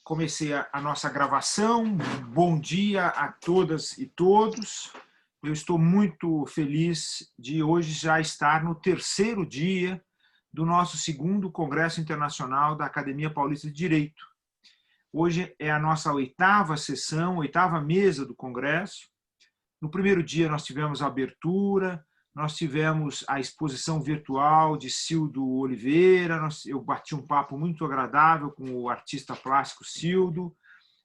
comecei a nossa gravação. Bom dia a todas e todos. Eu estou muito feliz de hoje já estar no terceiro dia do nosso segundo Congresso Internacional da Academia Paulista de Direito. Hoje é a nossa oitava sessão, oitava mesa do Congresso. No primeiro dia nós tivemos a abertura, nós tivemos a exposição virtual de Cildo Oliveira, eu bati um papo muito agradável com o artista plástico Cildo,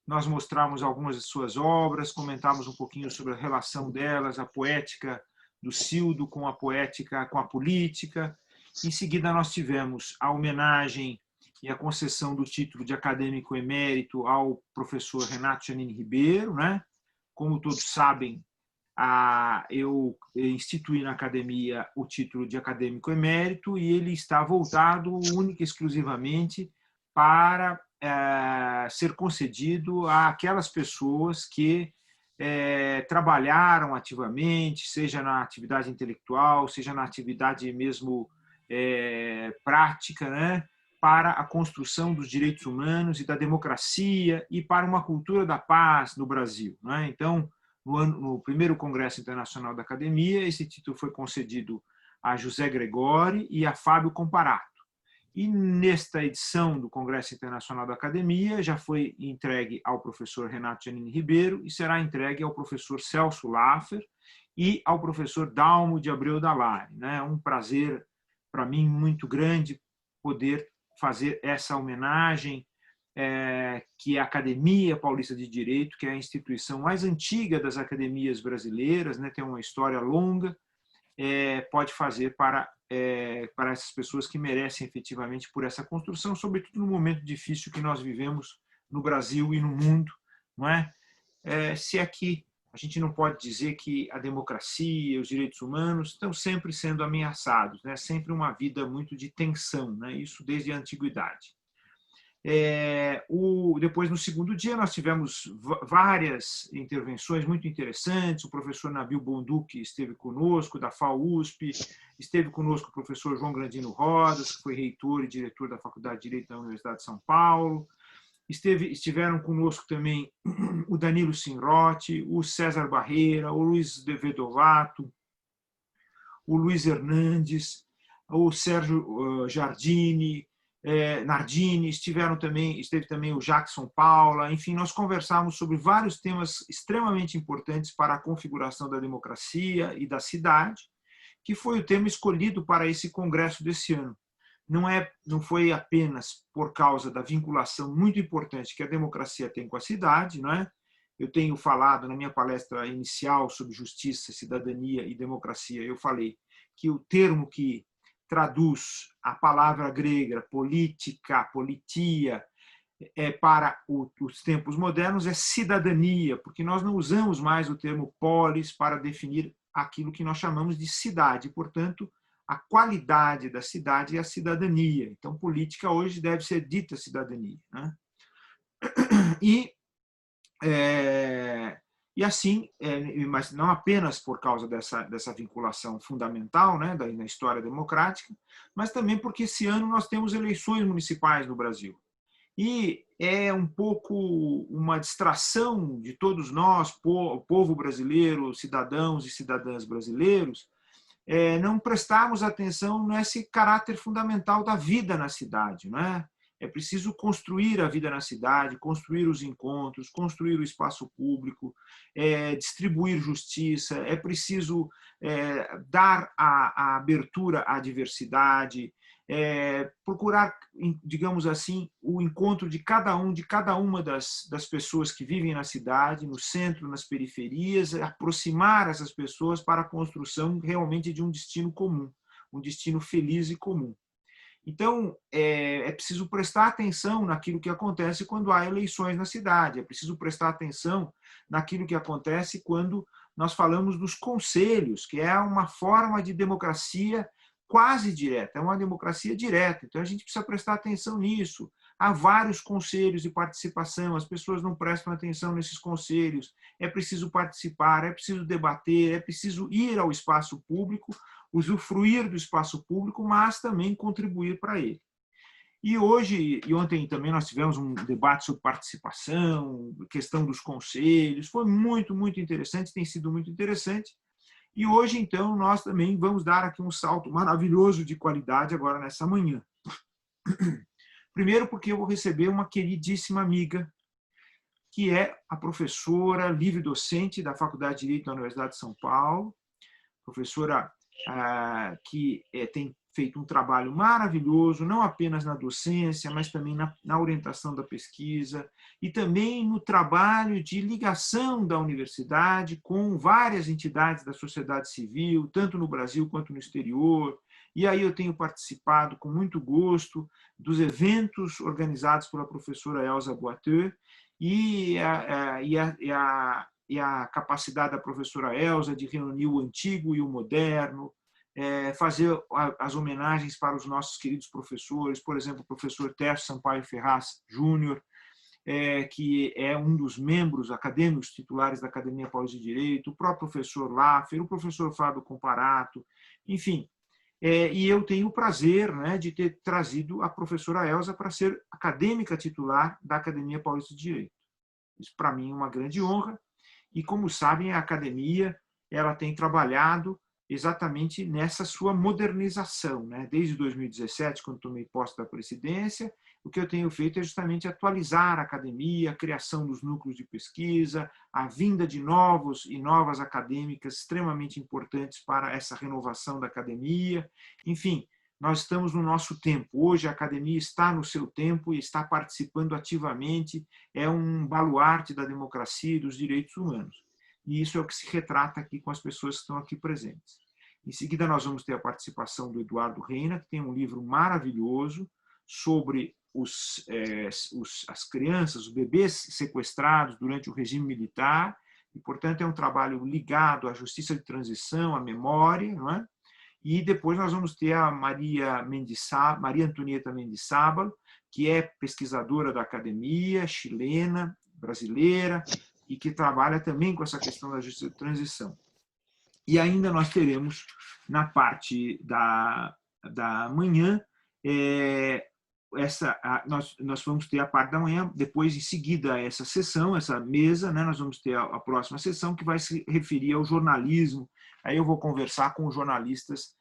nós mostramos algumas de suas obras, comentamos um pouquinho sobre a relação delas, a poética do Cildo com a poética, com a política. Em seguida nós tivemos a homenagem e a concessão do título de acadêmico emérito ao professor Renato Giannini Ribeiro, né? Como todos sabem, eu instituí na academia o título de acadêmico emérito e ele está voltado única e exclusivamente para ser concedido àquelas pessoas que trabalharam ativamente, seja na atividade intelectual, seja na atividade mesmo prática, né, para a construção dos direitos humanos e da democracia e para uma cultura da paz no Brasil, né? Então, no primeiro Congresso Internacional da Academia, esse título foi concedido a José Gregori e a Fábio Comparato. E nesta edição do Congresso Internacional da Academia já foi entregue ao professor Renato Giannini Ribeiro e será entregue ao professor Celso Laffer e ao professor Dalmo de Abreu Dallari. É um prazer para mim muito grande poder fazer essa homenagem que é a Academia Paulista de Direito, que é a instituição mais antiga das academias brasileiras, né, tem uma história longa, pode fazer para essas pessoas que merecem efetivamente por essa construção, sobretudo no momento difícil que nós vivemos no Brasil e no mundo, não é? Se aqui a gente não pode dizer que a democracia e os direitos humanos estão sempre sendo ameaçados, né? Sempre uma vida muito de tensão, né? Isso desde a antiguidade. Depois, no segundo dia, nós tivemos várias intervenções muito interessantes. O professor Nabil Bonduque esteve conosco, da FAUSP, esteve conosco o professor João Grandino Rodas, que foi reitor e diretor da Faculdade de Direito da Universidade de São Paulo. Estiveram conosco também o Danilo Sinrotti, o César Barreira, o Luiz de Vedovato, o Luiz Hernandes, o Sérgio Giardini, Nardini, esteve também o Jackson Paula, enfim, nós conversamos sobre vários temas extremamente importantes para a configuração da democracia e da cidade, que foi o tema escolhido para esse congresso desse ano. Não foi apenas por causa da vinculação muito importante que a democracia tem com a cidade, não é? Eu tenho falado na minha palestra inicial sobre justiça, cidadania e democracia, eu falei que o termo que traduz a palavra grega política, politia, para os tempos modernos é cidadania, porque nós não usamos mais o termo polis para definir aquilo que nós chamamos de cidade, portanto, a qualidade da cidade é a cidadania. Então, política hoje deve ser dita cidadania, né? E assim, mas não apenas por causa dessa vinculação fundamental, né, na história democrática, mas também porque esse ano nós temos eleições municipais no Brasil. E é um pouco uma distração de todos nós, povo brasileiro, cidadãos e cidadãs brasileiros, não prestarmos atenção nesse caráter fundamental da vida na cidade, não é? É preciso construir a vida na cidade, construir os encontros, construir o espaço público, distribuir justiça, é preciso dar a abertura à diversidade, procurar, digamos assim, o encontro de cada uma das pessoas que vivem na cidade, no centro, nas periferias, aproximar essas pessoas para a construção realmente de um destino comum, um destino feliz e comum. Então, é preciso prestar atenção naquilo que acontece quando há eleições na cidade, é preciso prestar atenção naquilo que acontece quando nós falamos dos conselhos, que é uma forma de democracia quase direta, é uma democracia direta, então a gente precisa prestar atenção nisso. Há vários conselhos de participação, as pessoas não prestam atenção nesses conselhos, é preciso participar, é preciso debater, é preciso ir ao espaço público, usufruir do espaço público, mas também contribuir para ele. E hoje, e ontem também nós tivemos um debate sobre participação, questão dos conselhos, foi muito, muito interessante, tem sido muito interessante. E hoje, então, nós também vamos dar aqui um salto maravilhoso de qualidade agora nessa manhã. Primeiro porque eu vou receber uma queridíssima amiga, que é a professora livre-docente da Faculdade de Direito da Universidade de São Paulo, professora que tem feito um trabalho maravilhoso, não apenas na docência, mas também na orientação da pesquisa e também no trabalho de ligação da universidade com várias entidades da sociedade civil, tanto no Brasil quanto no exterior. E aí eu tenho participado com muito gosto dos eventos organizados pela professora Elza Boiteux e a capacidade da professora Elza de reunir o antigo e o moderno, fazer as homenagens para os nossos queridos professores, por exemplo, o professor Tércio Sampaio Ferraz Júnior, que é um dos membros acadêmicos titulares da Academia Paulista de Direito, o próprio professor Laffer, o professor Fábio Comparato, enfim. E eu tenho o prazer, né, de ter trazido a professora Elza para ser acadêmica titular da Academia Paulista de Direito. Isso, para mim, é uma grande honra. E, como sabem, a academia ela tem trabalhado exatamente nessa sua modernização, né? Desde 2017, quando tomei posse da presidência, o que eu tenho feito é justamente atualizar a academia, a criação dos núcleos de pesquisa, a vinda de novos e novas acadêmicas extremamente importantes para essa renovação da academia. Enfim, nós estamos no nosso tempo. Hoje a academia está no seu tempo e está participando ativamente, é um baluarte da democracia e dos direitos humanos. E isso é o que se retrata aqui com as pessoas que estão aqui presentes. Em seguida, nós vamos ter a participação do Eduardo Reina, que tem um livro maravilhoso sobre as crianças, os bebês sequestrados durante o regime militar, e, portanto, é um trabalho ligado à justiça de transição, à memória, não é? E depois nós vamos ter a Maria Antonieta Mendizábal, que é pesquisadora da academia, chilena, brasileira, e que trabalha também com essa questão da justiça de transição. E ainda nós teremos, na parte da manhã, nós vamos ter a parte da manhã, depois, em seguida, essa sessão, essa mesa, né, nós vamos ter a próxima sessão, que vai se referir ao jornalismo. Aí eu vou conversar com os jornalistas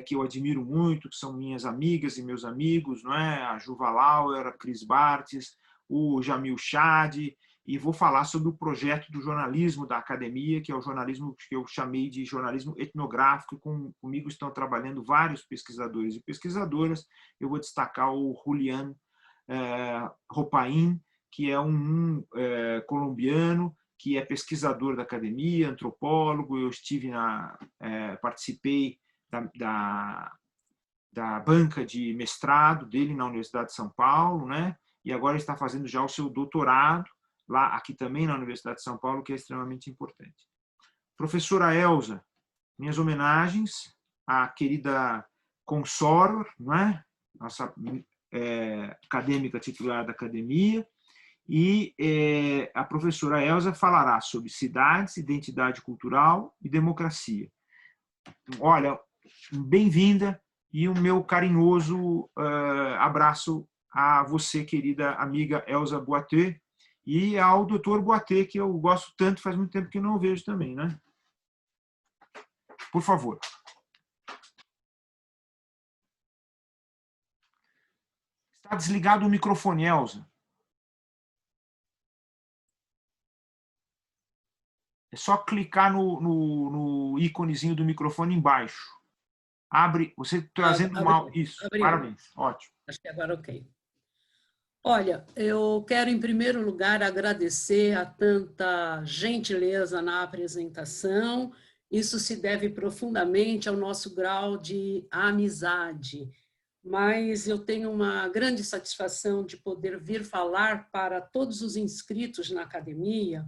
que eu admiro muito, que são minhas amigas e meus amigos, não é? A Juva Lauer, a Cris Bartes, o Jamil Chad, e vou falar sobre o projeto do jornalismo da academia, que é o jornalismo que eu chamei de jornalismo etnográfico. Comigo estão trabalhando vários pesquisadores e pesquisadoras. Eu vou destacar o Julián Ropain, que é um colombiano, que é pesquisador da academia, antropólogo. Eu participei da banca de mestrado dele na Universidade de São Paulo, né? E agora está fazendo já o seu doutorado, aqui também na Universidade de São Paulo, que é extremamente importante. Professora Elza, minhas homenagens à querida Consoror, não é? Nossa acadêmica titular da academia, e a professora Elza falará sobre cidades, identidade cultural e democracia. Olha, bem-vinda e o meu carinhoso abraço a você, querida amiga Elza Boiteux, e ao doutor Boiteux, que eu gosto tanto, faz muito tempo que não vejo também, né? Por favor. Está desligado o microfone, Elza. É só clicar no íconezinho do microfone embaixo. Abre, você trazendo mal. Isso, abriu. Parabéns, ótimo. Acho que agora ok. Olha, eu quero, em primeiro lugar, agradecer a tanta gentileza na apresentação. Isso se deve profundamente ao nosso grau de amizade. Mas eu tenho uma grande satisfação de poder vir falar para todos os inscritos na academia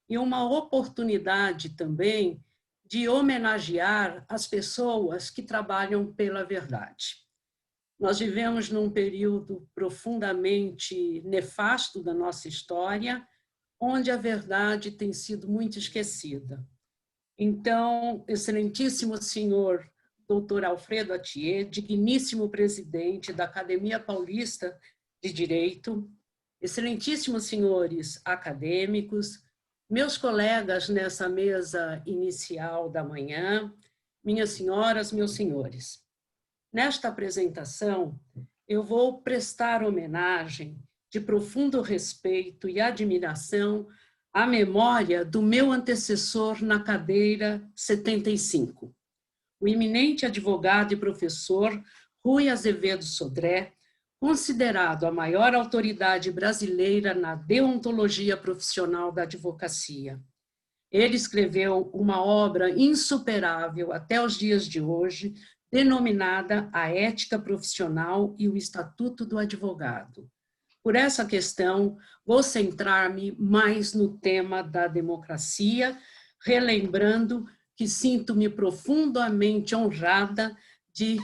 e uma oportunidade também de homenagear as pessoas que trabalham pela verdade. Nós vivemos num período profundamente nefasto da nossa história, onde a verdade tem sido muito esquecida. Então, excelentíssimo senhor doutor Alfredo Atier, digníssimo presidente da Academia Paulista de Direito, excelentíssimos senhores acadêmicos, meus colegas nessa mesa inicial da manhã, minhas senhoras, meus senhores. Nesta apresentação, eu vou prestar homenagem de profundo respeito e admiração à memória do meu antecessor na cadeira 75, o eminente advogado e professor Rui Azevedo Sodré, considerado a maior autoridade brasileira na deontologia profissional da advocacia. Ele escreveu uma obra insuperável até os dias de hoje, denominada A Ética Profissional e o Estatuto do Advogado. Por essa questão, vou centrar-me mais no tema da democracia, relembrando que sinto-me profundamente honrada de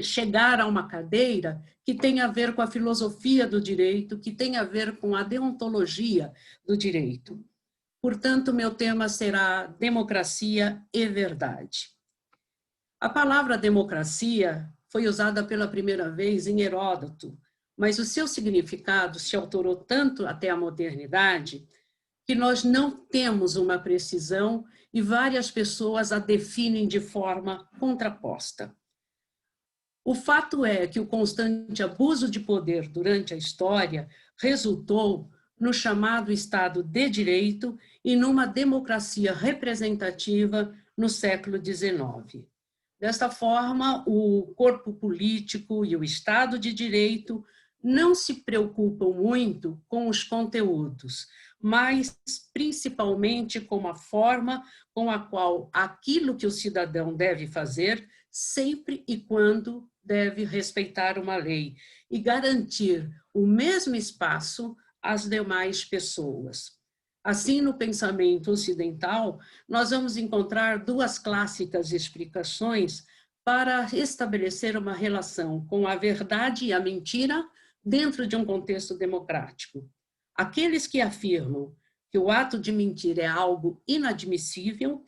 chegar a uma cadeira que tem a ver com a filosofia do direito, que tem a ver com a deontologia do direito. Portanto, meu tema será democracia e verdade. A palavra democracia foi usada pela primeira vez em Heródoto, mas o seu significado se alterou tanto até a modernidade que nós não temos uma precisão e várias pessoas a definem de forma contraposta. O fato é que o constante abuso de poder durante a história resultou no chamado Estado de Direito e numa democracia representativa no século XIX. Desta forma, o corpo político e o Estado de Direito não se preocupam muito com os conteúdos, mas principalmente com a forma com a qual aquilo que o cidadão deve fazer, sempre e quando deve respeitar uma lei e garantir o mesmo espaço às demais pessoas. Assim, no pensamento ocidental, nós vamos encontrar duas clássicas explicações para estabelecer uma relação com a verdade e a mentira dentro de um contexto democrático. Aqueles que afirmam que o ato de mentir é algo inadmissível,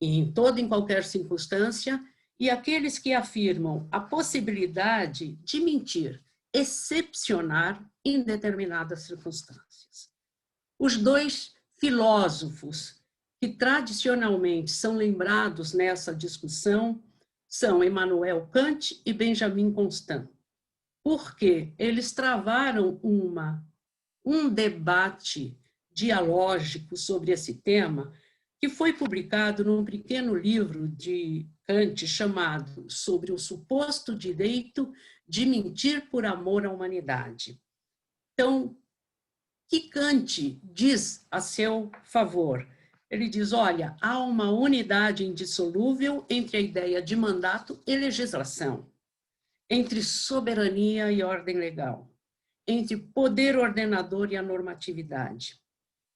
em toda e qualquer circunstância, e aqueles que afirmam a possibilidade de mentir excepcionar em determinadas circunstâncias. Os dois filósofos que tradicionalmente são lembrados nessa discussão são Immanuel Kant e Benjamin Constant, porque eles travaram um debate dialógico sobre esse tema que foi publicado num pequeno livro de Kant chamado Sobre o Suposto Direito de Mentir por Amor à Humanidade. Então, o que Kant diz a seu favor? Ele diz, olha, há uma unidade indissolúvel entre a ideia de mandato e legislação, entre soberania e ordem legal, entre poder ordenador e a normatividade.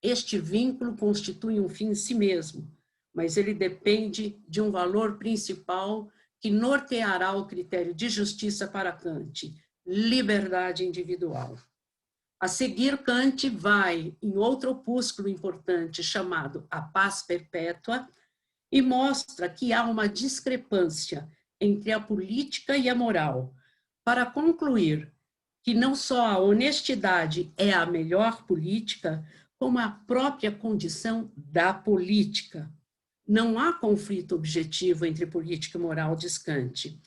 Este vínculo constitui um fim em si mesmo, mas ele depende de um valor principal que norteará o critério de justiça para Kant, liberdade individual. A seguir, Kant vai em outro opúsculo importante chamado A Paz Perpétua e mostra que há uma discrepância entre a política e a moral, para concluir que não só a honestidade é a melhor política, como a própria condição da política. Não há conflito objetivo entre política e moral, diz Kant,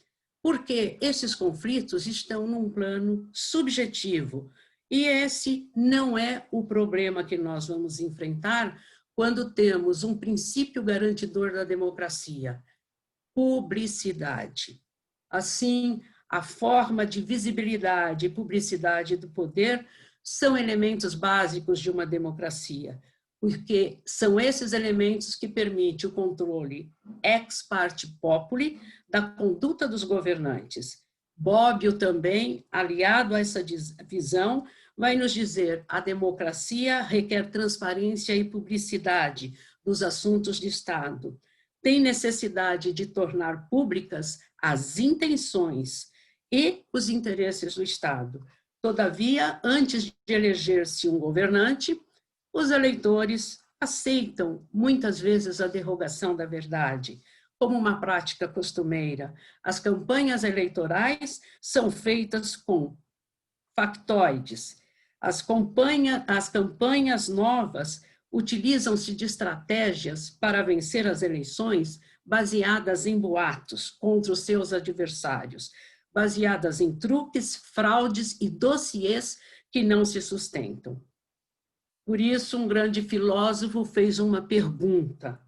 porque esses conflitos estão num plano subjetivo, e esse não é o problema que nós vamos enfrentar quando temos um princípio garantidor da democracia, publicidade. Assim, a forma de visibilidade e publicidade do poder são elementos básicos de uma democracia, porque são esses elementos que permitem o controle ex parte populi da conduta dos governantes. Bobbio também, aliado a essa visão, vai nos dizer a democracia requer transparência e publicidade dos assuntos de Estado. Tem necessidade de tornar públicas as intenções e os interesses do Estado. Todavia, antes de eleger-se um governante, os eleitores aceitam muitas vezes a derrogação da verdade, como uma prática costumeira. As campanhas eleitorais são feitas com factoides. As campanhas novas utilizam-se de estratégias para vencer as eleições baseadas em boatos contra os seus adversários, baseadas em truques, fraudes e dossiês que não se sustentam. Por isso, um grande filósofo fez uma pergunta: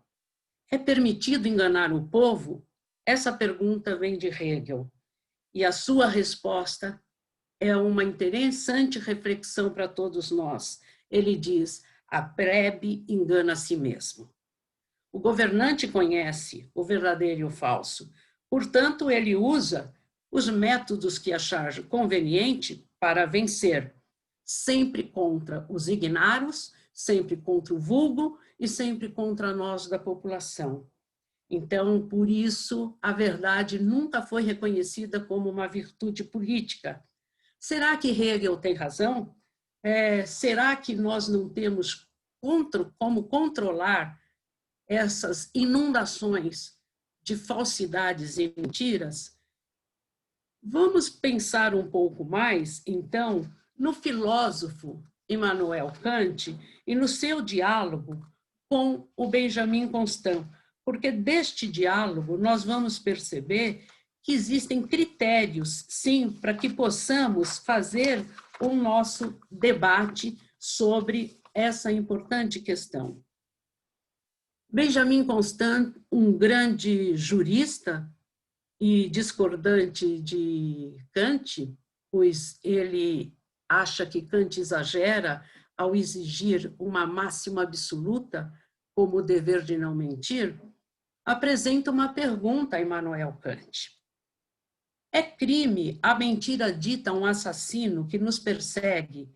é permitido enganar o povo? Essa pergunta vem de Hegel, e a sua resposta é uma interessante reflexão para todos nós. Ele diz: a plebe engana a si mesmo. O governante conhece o verdadeiro e o falso, portanto, ele usa os métodos que achar conveniente para vencer, sempre contra os ignários, sempre contra o vulgo e sempre contra nós da população. Então, por isso, a verdade nunca foi reconhecida como uma virtude política. Será que Hegel tem razão? Será que nós não temos como controlar essas inundações de falsidades e mentiras? Vamos pensar um pouco mais, então, no filósofo Immanuel Kant e no seu diálogo com o Benjamin Constant, porque deste diálogo nós vamos perceber que existem critérios, sim, para que possamos fazer o nosso debate sobre essa importante questão. Benjamin Constant, um grande jurista e discordante de Kant, pois ele acha que Kant exagera ao exigir uma máxima absoluta, como o dever de não mentir, apresenta uma pergunta a Immanuel Kant. É crime a mentira dita a um assassino que nos persegue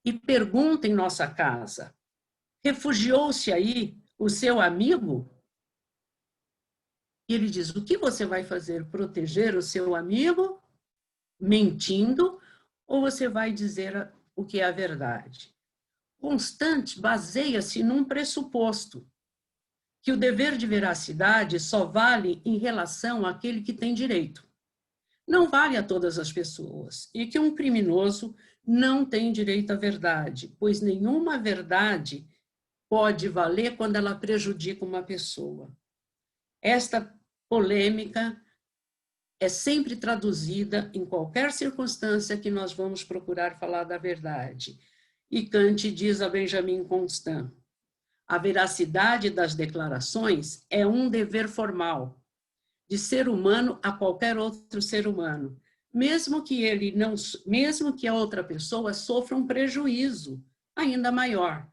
e pergunta em nossa casa: refugiou-se aí o seu amigo? E ele diz: o que você vai fazer? Proteger o seu amigo mentindo, ou você vai dizer o que é a verdade? Constant baseia-se num pressuposto, que o dever de veracidade só vale em relação àquele que tem direito. Não vale a todas as pessoas, e que um criminoso não tem direito à verdade, pois nenhuma verdade pode valer quando ela prejudica uma pessoa. Esta polêmica é sempre traduzida em qualquer circunstância que nós vamos procurar falar da verdade. E Kant diz a Benjamin Constant: a veracidade das declarações é um dever formal de ser humano a qualquer outro ser humano, mesmo que a outra pessoa sofra um prejuízo ainda maior.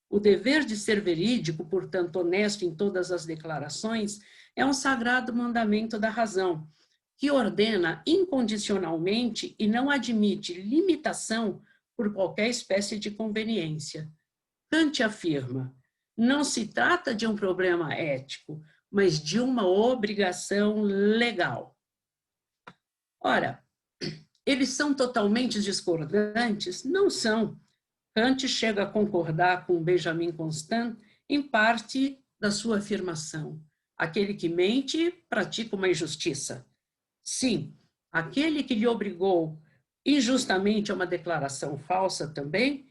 O dever de ser verídico, portanto honesto em todas as declarações, é um sagrado mandamento da razão, que ordena incondicionalmente e não admite limitação por qualquer espécie de conveniência. Kant afirma: não se trata de um problema ético, mas de uma obrigação legal. Ora, eles são totalmente discordantes? Não são. Kant chega a concordar com Benjamin Constant em parte da sua afirmação. Aquele que mente pratica uma injustiça. Sim, aquele que lhe obrigou injustamente a uma declaração falsa também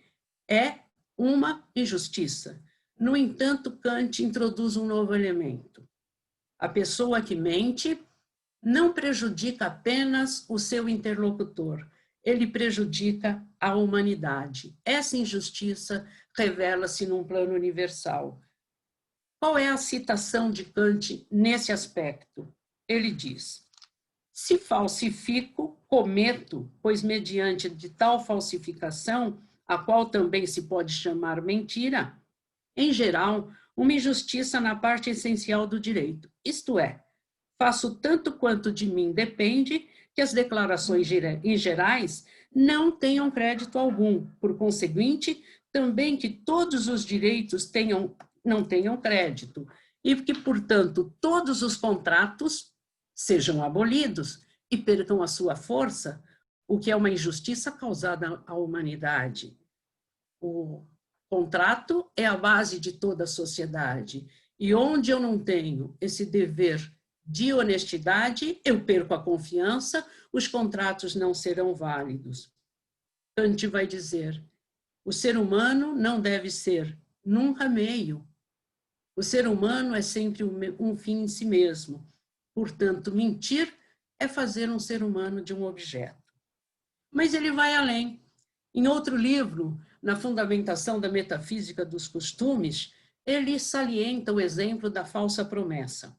é uma injustiça. No entanto, Kant introduz um novo elemento. A pessoa que mente não prejudica apenas o seu interlocutor, ele prejudica a humanidade. Essa injustiça revela-se num plano universal. Qual é a citação de Kant nesse aspecto? Ele diz: se falsifico, cometo, pois mediante de tal falsificação, a qual também se pode chamar mentira, em geral, uma injustiça na parte essencial do direito, isto é, faço tanto quanto de mim depende que as declarações em gerais não tenham crédito algum, por conseguinte, também que todos os direitos não tenham crédito, e que, portanto, todos os contratos sejam abolidos e percam a sua força, o que é uma injustiça causada à humanidade. O contrato é a base de toda a sociedade, E onde eu não tenho esse dever de honestidade, eu perco a confiança, os contratos não serão válidos. Kant vai dizer, o ser humano não deve ser nunca meio. O ser humano é sempre um fim em si mesmo. Portanto, mentir é fazer um ser humano de um objeto. Mas ele vai além. Em outro livro, na Fundamentação da Metafísica dos Costumes, ele salienta o exemplo da falsa promessa.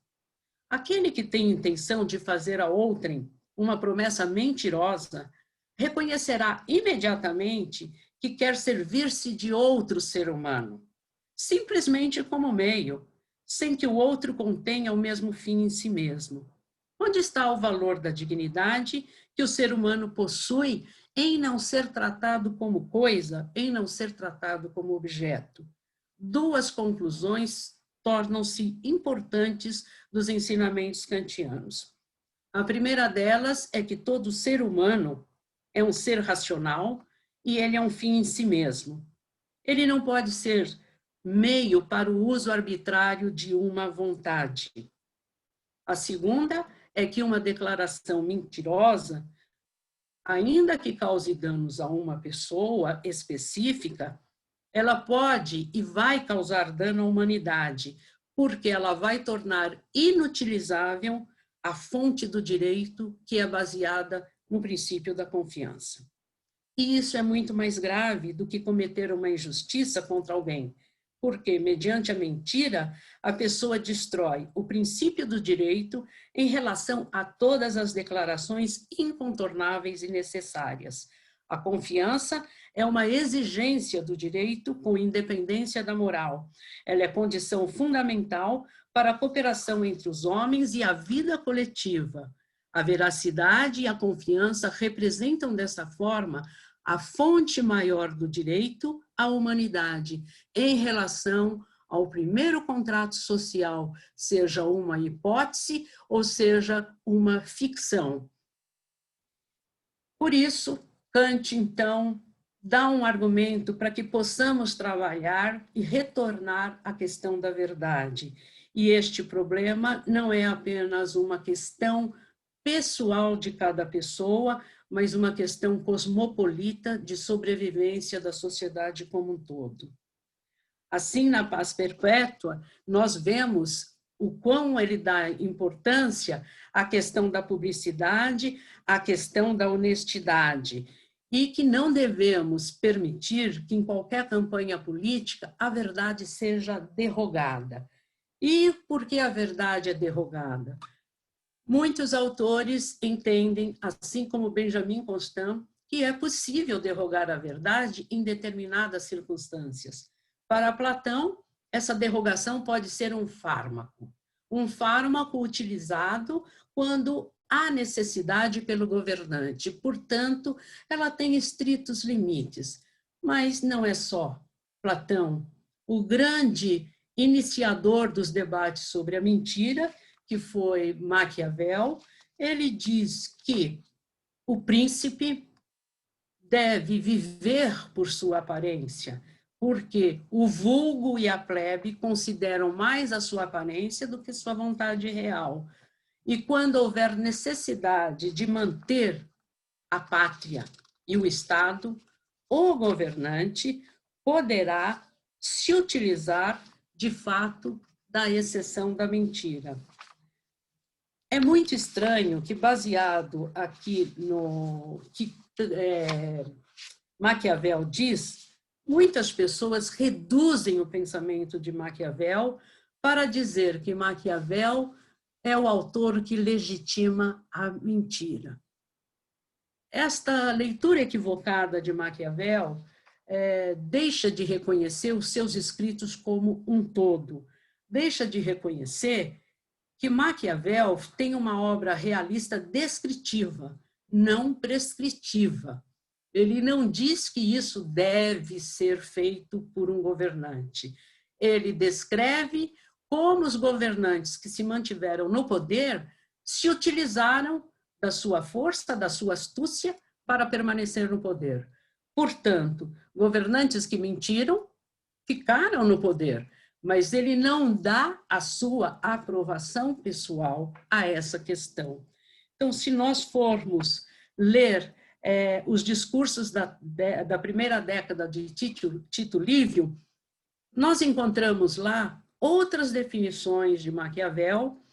Aquele que tem intenção de fazer a outrem uma promessa mentirosa, reconhecerá imediatamente que quer servir-se de outro ser humano, simplesmente como meio, sem que o outro contenha o mesmo fim em si mesmo. Onde está o valor da dignidade que o ser humano possui em não ser tratado como coisa, em não ser tratado como objeto? Duas conclusões tornam-se importantes dos ensinamentos kantianos. A primeira delas é que todo ser humano é um ser racional e ele é um fim em si mesmo. Ele não pode ser meio para o uso arbitrário de uma vontade. A segunda é que uma declaração mentirosa, ainda que cause danos a uma pessoa específica, ela pode e vai causar dano à humanidade, porque ela vai tornar inutilizável a fonte do direito que é baseada no princípio da confiança. E isso é muito mais grave do que cometer uma injustiça contra alguém, porque, mediante a mentira, a pessoa destrói o princípio do direito em relação a todas as declarações incontornáveis e necessárias. A confiança é uma exigência do direito com independência da moral. Ela é condição fundamental para a cooperação entre os homens e a vida coletiva. A veracidade e a confiança representam, dessa forma, a fonte maior do direito à humanidade, em relação ao primeiro contrato social, seja uma hipótese ou seja uma ficção. Por isso, Kant, então, dá um argumento para que possamos trabalhar e retornar à questão da verdade. E este problema não é apenas uma questão pessoal de cada pessoa, mas uma questão cosmopolita de sobrevivência da sociedade como um todo. Assim, na Paz Perpétua, nós vemos o quão ele dá importância à questão da publicidade, à questão da honestidade, e que não devemos permitir que em qualquer campanha política a verdade seja derrogada. E por que a verdade é derrogada? Muitos autores entendem, assim como Benjamin Constant, que é possível derrogar a verdade em determinadas circunstâncias. Para Platão, essa derrogação pode ser um fármaco utilizado quando há necessidade pelo governante. Portanto, ela tem estritos limites. Mas não é só Platão, o grande iniciador dos debates sobre a mentira, que foi Maquiavel. Ele diz que o príncipe deve viver por sua aparência, porque o vulgo e a plebe consideram mais a sua aparência do que sua vontade real. E quando houver necessidade de manter a pátria e o Estado, o governante poderá se utilizar, de fato, da exceção da mentira. É muito estranho que, baseado aqui no que Maquiavel diz, muitas pessoas reduzem o pensamento de Maquiavel para dizer que Maquiavel é o autor que legitima a mentira. Esta leitura equivocada de Maquiavel deixa de reconhecer os seus escritos como um todo, deixa de reconhecer que Maquiavel tem uma obra realista descritiva, não prescritiva. Ele não diz que isso deve ser feito por um governante. Ele descreve como os governantes que se mantiveram no poder se utilizaram da sua força, da sua astúcia, para permanecer no poder. Portanto, governantes que mentiram ficaram no poder. mas ele não dá a sua aprovação pessoal a essa questão. Então, se nós formos ler os discursos da primeira década de Tito Livio, nós encontramos lá outras definições de Maquiavel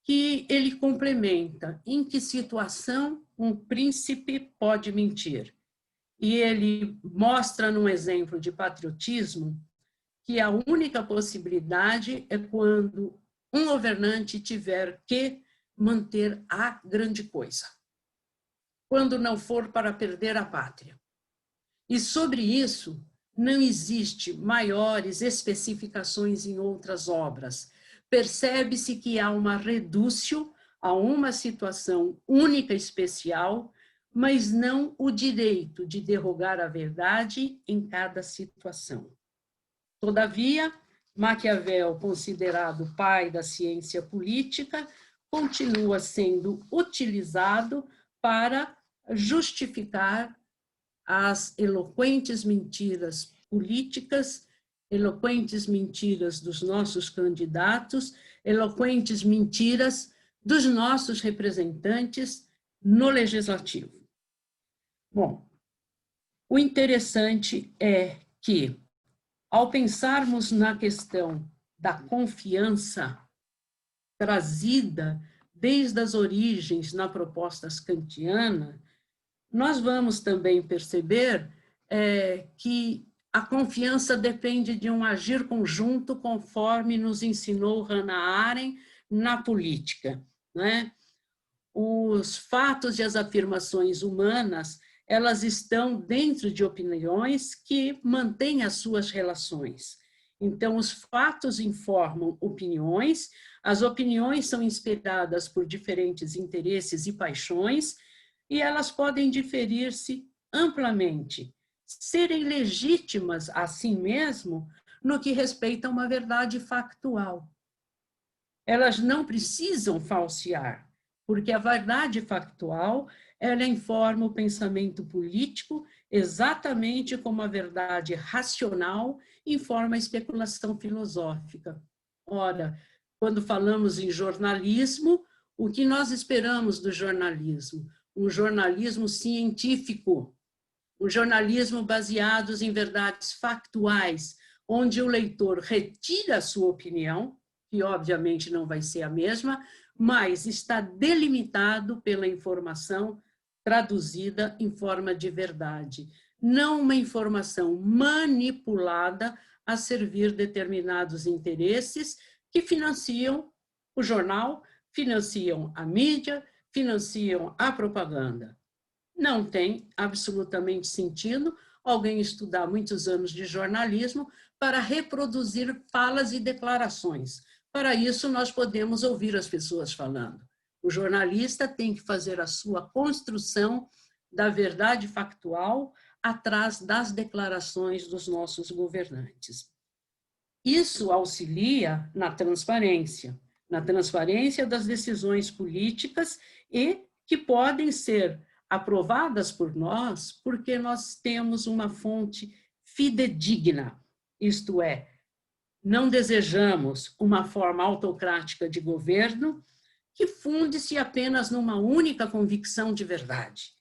que ele complementa. Em que situação um príncipe pode mentir? E ele mostra num exemplo de patriotismo que a única possibilidade é quando um governante tiver que manter a grande coisa, quando não for para perder a pátria. E sobre isso não existe maiores especificações em outras obras. Percebe-se que há uma redúcio a uma situação única e especial, mas não o direito de derrogar a verdade em cada situação. Todavia, Maquiavel, considerado pai da ciência política, continua sendo utilizado para justificar as eloquentes mentiras políticas, eloquentes mentiras dos nossos candidatos, eloquentes mentiras dos nossos representantes no legislativo. Bom, o interessante é que, ao pensarmos na questão da confiança trazida desde as origens na proposta kantiana, nós vamos também perceber que a confiança depende de um agir conjunto, conforme nos ensinou Hannah Arendt na política, né? Os fatos e as afirmações humanas, elas estão dentro de opiniões que mantêm as suas relações. Então, os fatos informam opiniões, as opiniões são inspiradas por diferentes interesses e paixões, e elas podem diferir-se amplamente, serem legítimas assim mesmo no que respeita a uma verdade factual. Elas não precisam falsear, porque a verdade factual, ela informa o pensamento político exatamente como a verdade racional informa a especulação filosófica. Ora, quando falamos em jornalismo, o que nós esperamos do jornalismo? Um jornalismo científico, um jornalismo baseado em verdades factuais, onde o leitor retira a sua opinião, que obviamente não vai ser a mesma, mas está delimitado pela informação traduzida em forma de verdade, não uma informação manipulada a servir determinados interesses que financiam o jornal, financiam a mídia, financiam a propaganda. Não tem absolutamente sentido alguém estudar muitos anos de jornalismo para reproduzir falas e declarações. Para isso, nós podemos ouvir as pessoas falando. O jornalista tem que fazer a sua construção da verdade factual atrás das declarações dos nossos governantes. Isso auxilia na transparência das decisões políticas e que podem ser aprovadas por nós porque nós temos uma fonte fidedigna, isto é, não desejamos uma forma autocrática de governo que funde-se apenas numa única convicção de verdade.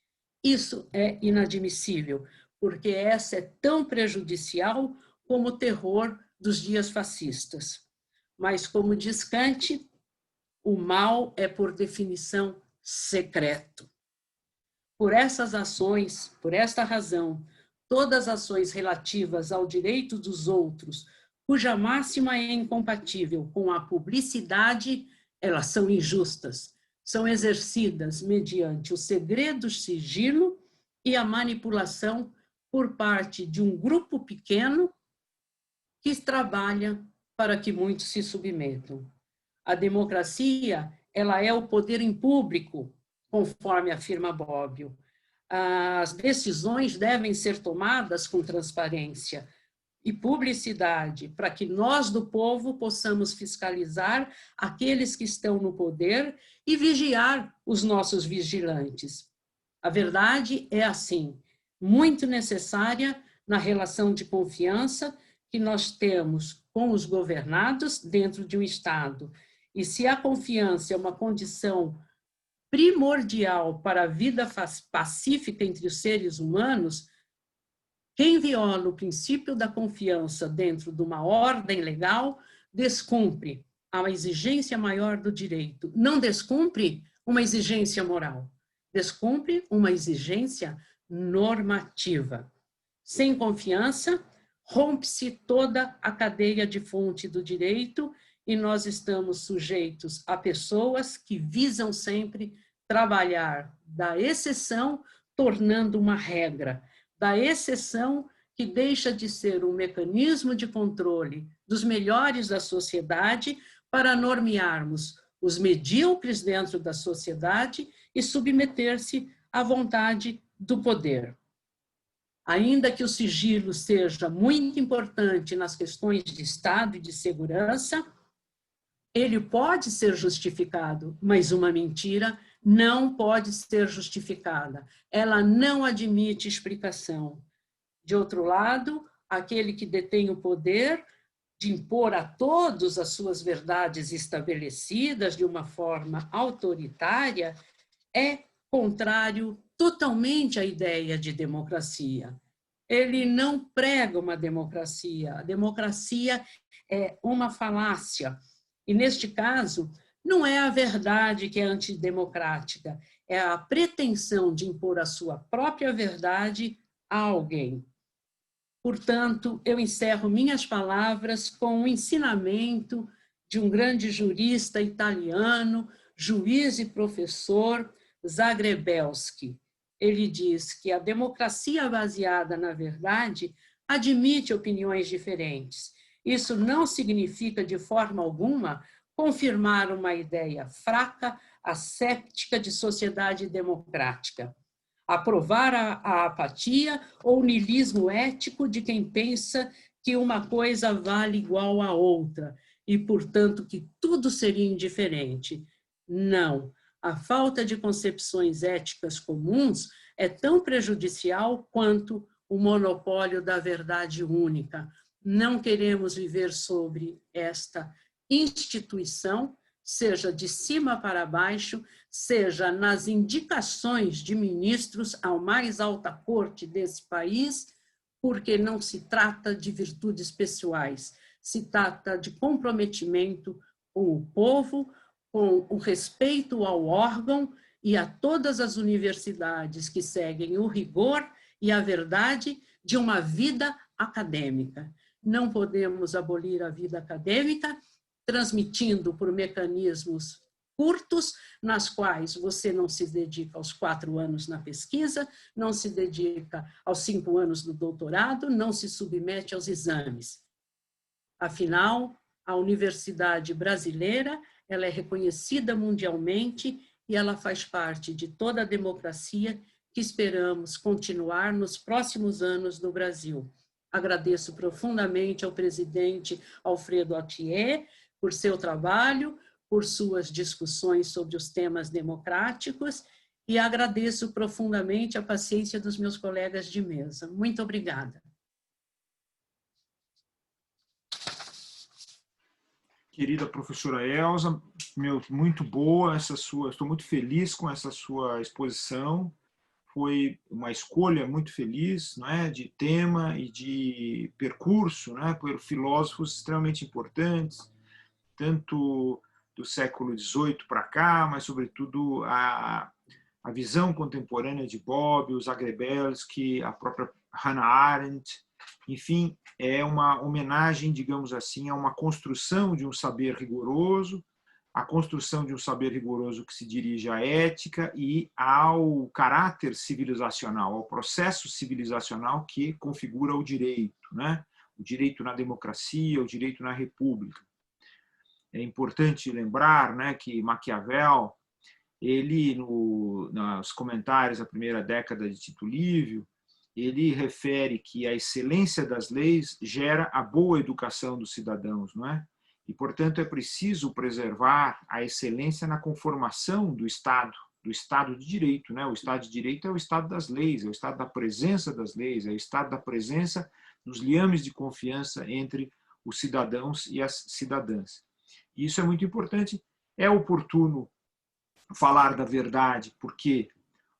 Isso é inadmissível, porque essa é tão prejudicial como o terror dos dias fascistas. Mas, como diz Kant, o mal é, por definição, secreto. Por essas ações, por esta razão, todas as ações relativas ao direito dos outros, cuja máxima é incompatível com a publicidade, elas são injustas, são exercidas mediante o segredo, sigilo e a manipulação por parte de um grupo pequeno que trabalha para que muitos se submetam. A democracia, ela é o poder em público, conforme afirma Bobbio. As decisões devem ser tomadas com transparência e publicidade, para que nós do povo possamos fiscalizar aqueles que estão no poder e vigiar os nossos vigilantes. A verdade é assim, muito necessária na relação de confiança que nós temos com os governados dentro de um Estado. E se a confiança é uma condição primordial para a vida pacífica entre os seres humanos, quem viola o princípio da confiança dentro de uma ordem legal descumpre a exigência maior do direito. Não descumpre uma exigência moral, descumpre uma exigência normativa. Sem confiança, rompe-se toda a cadeia de fonte do direito e nós estamos sujeitos a pessoas que visam sempre trabalhar da exceção, tornando uma regra, da exceção que deixa de ser um mecanismo de controle dos melhores da sociedade para normearmos os medíocres dentro da sociedade e submeter-se à vontade do poder. Ainda que o sigilo seja muito importante nas questões de Estado e de segurança, ele pode ser justificado, mas uma mentira não pode ser justificada. Ela não admite explicação. De outro lado, aquele que detém o poder de impor a todos as suas verdades estabelecidas de uma forma autoritária é contrário totalmente à ideia de democracia. Ele não prega uma democracia. A democracia é uma falácia. E, neste caso, não é a verdade que é antidemocrática, é a pretensão de impor a sua própria verdade a alguém. Portanto, eu encerro minhas palavras com um ensinamento de um grande jurista italiano, juiz e professor, Zagrebelsky. Ele diz que a democracia baseada na verdade admite opiniões diferentes. Isso não significa, de forma alguma, confirmar uma ideia fraca, asséptica de sociedade democrática. Aprovar a apatia ou o niilismo ético de quem pensa que uma coisa vale igual à outra e, portanto, que tudo seria indiferente. Não. A falta de concepções éticas comuns é tão prejudicial quanto o monopólio da verdade única. Não queremos viver sobre esta instituição, seja de cima para baixo, seja nas indicações de ministros ao mais alta corte desse país, porque não se trata de virtudes pessoais, se trata de comprometimento com o povo, com o respeito ao órgão e a todas as universidades que seguem o rigor e a verdade de uma vida acadêmica. Não podemos abolir a vida acadêmica transmitindo por mecanismos curtos, nas quais você não se dedica aos 4 anos na pesquisa, não se dedica aos 5 anos do doutorado, não se submete aos exames. Afinal, a universidade brasileira, ela é reconhecida mundialmente e ela faz parte de toda a democracia que esperamos continuar nos próximos anos no Brasil. Agradeço profundamente ao presidente Alfredo Altier por seu trabalho, por suas discussões sobre os temas democráticos e agradeço profundamente a paciência dos meus colegas de mesa. Muito obrigada. Querida professora Elza, muito boa essa sua, estou muito feliz com essa sua exposição. Foi uma escolha muito feliz, não é, de tema e de percurso, não é, por filósofos extremamente importantes, tanto do século XVIII para cá, mas, sobretudo, a visão contemporânea de Bob, os Zagrebelsky, a própria Hannah Arendt. Enfim, é uma homenagem, digamos assim, a uma construção de um saber rigoroso, a construção de um saber rigoroso que se dirige à ética e ao caráter civilizacional, ao processo civilizacional que configura o direito, né? O direito na democracia, o direito na república. É importante lembrar, né, que Maquiavel, ele, nos comentários da primeira década de Tito Livio, ele refere que a excelência das leis gera a boa educação dos cidadãos, não é? E, portanto, é preciso preservar a excelência na conformação do Estado de Direito, né? O Estado de Direito é o Estado das leis, é o Estado da presença das leis, é o Estado da presença dos liames de confiança entre os cidadãos e as cidadãs. E isso é muito importante. É oportuno falar da verdade, porque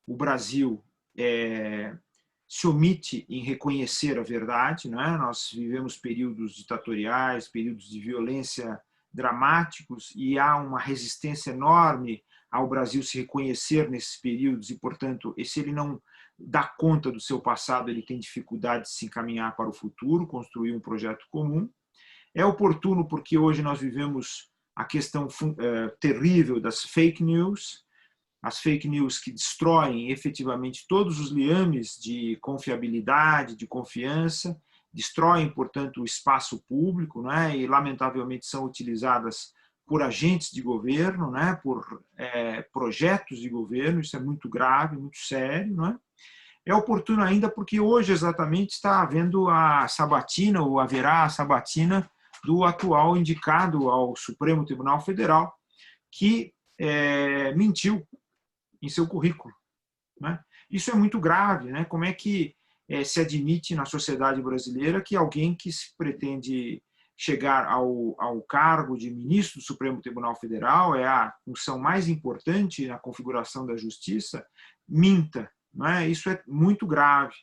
o Brasil se omite em reconhecer a verdade, não é? Nós vivemos períodos ditatoriais, períodos de violência dramáticos, e há uma resistência enorme ao Brasil se reconhecer nesses períodos, e, portanto, se ele não dá conta do seu passado, ele tem dificuldade de se encaminhar para o futuro, construir um projeto comum. É oportuno porque hoje nós vivemos a questão terrível das fake news, as fake news que destroem efetivamente todos os liames de confiabilidade, de confiança, destroem, portanto, o espaço público, né? E, lamentavelmente, são utilizadas por agentes de governo, né? Por projetos de governo. Isso é muito grave, muito sério, né? É oportuno ainda porque hoje exatamente está havendo a sabatina, ou haverá a sabatina do atual indicado ao Supremo Tribunal Federal, que mentiu em seu currículo, né? Isso é muito grave, né? Como é que se admite na sociedade brasileira que alguém que se pretende chegar ao cargo de ministro do Supremo Tribunal Federal, é a função mais importante na configuração da justiça, minta, né? Isso é muito grave.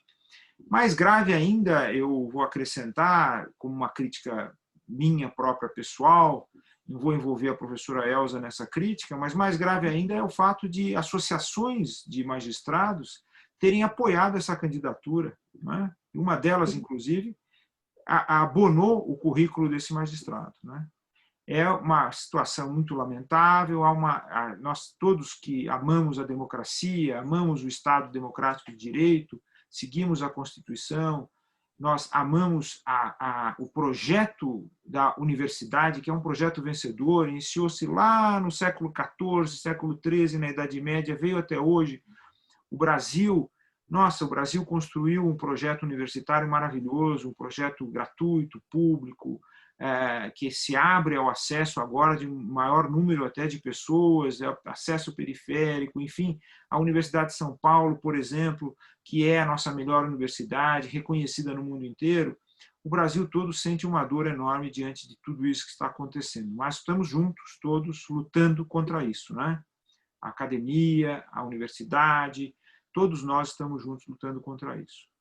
Mais grave ainda, eu vou acrescentar, como uma crítica minha própria pessoal, não vou envolver a professora Elza nessa crítica, mas mais grave ainda é o fato de associações de magistrados terem apoiado essa candidatura, né? Uma delas, inclusive, abonou o currículo desse magistrado, né? É uma situação muito lamentável. Nós todos que amamos a democracia, amamos o Estado democrático de direito, seguimos a Constituição, nós amamos o projeto da universidade, que é um projeto vencedor, iniciou-se lá no século XIV, século XIII, na Idade Média, veio até hoje. O Brasil construiu um projeto universitário maravilhoso, um projeto gratuito, público, que se abre ao acesso agora de um maior número até de pessoas, acesso periférico, enfim, a Universidade de São Paulo, por exemplo, que é a nossa melhor universidade, reconhecida no mundo inteiro. O Brasil todo sente uma dor enorme diante de tudo isso que está acontecendo, mas estamos juntos, todos, lutando contra isso, né? A academia, a universidade, todos nós estamos juntos lutando contra isso.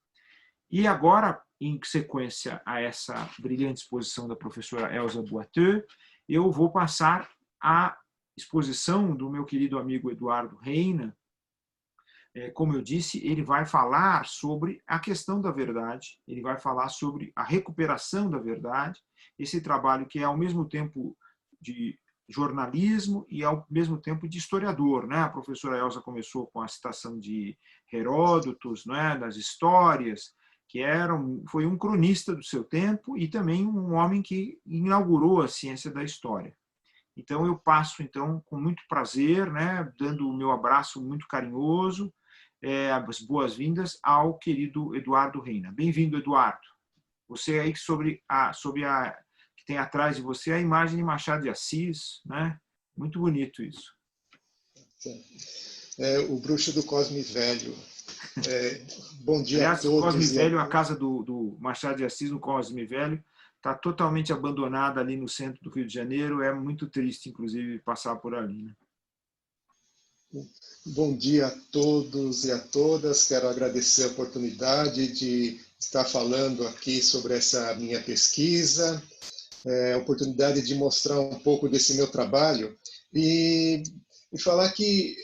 E agora, em sequência a essa brilhante exposição da professora Elza Boiteux, eu vou passar à exposição do meu querido amigo Eduardo Reina. Como eu disse, ele vai falar sobre a questão da verdade, ele vai falar sobre a recuperação da verdade, esse trabalho que é ao mesmo tempo de jornalismo e ao mesmo tempo de historiador, né? A professora Elza começou com a citação de Heródoto, né? Das histórias, que foi um cronista do seu tempo e também um homem que inaugurou a ciência da história. Então eu passo com muito prazer, né? Dando o meu abraço muito carinhoso, as boas-vindas ao querido Eduardo Reina. Bem-vindo, Eduardo. Você aí que tem atrás de você a imagem de Machado de Assis, né? Muito bonito isso. O Bruxo do Cosme Velho. Bom dia. Aliás, a todos. O Cosme Velho, a casa do Machado de Assis no Cosme Velho, está totalmente abandonada ali no centro do Rio de Janeiro. É muito triste, inclusive, passar por ali, né? Bom dia a todos e a todas. Quero agradecer a oportunidade de estar falando aqui sobre essa minha pesquisa, a oportunidade de mostrar um pouco desse meu trabalho e falar que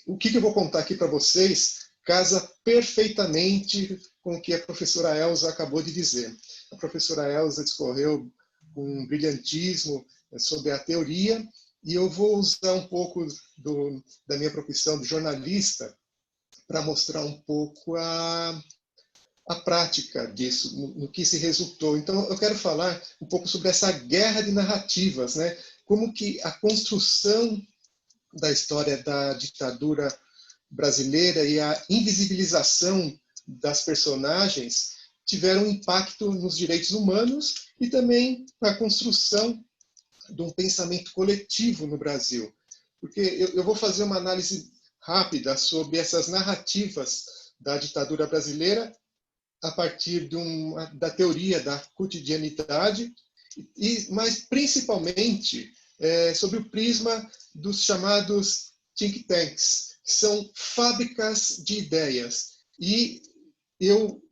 o que eu vou contar aqui para vocês casa perfeitamente com o que a professora Elza acabou de dizer. A professora Elza discorreu com um brilhantismo sobre a teoria, e eu vou usar um pouco da minha profissão de jornalista para mostrar um pouco a prática disso, no que se resultou. Então, eu quero falar um pouco sobre essa guerra de narrativas, né? Como que a construção da história da ditadura brasileira e a invisibilização das personagens tiveram impacto nos direitos humanos e também na construção de um pensamento coletivo no Brasil. Porque eu vou fazer uma análise rápida sobre essas narrativas da ditadura brasileira a partir da teoria da cotidianidade, mas principalmente sobre o prisma dos chamados think tanks, que são fábricas de ideias. E eu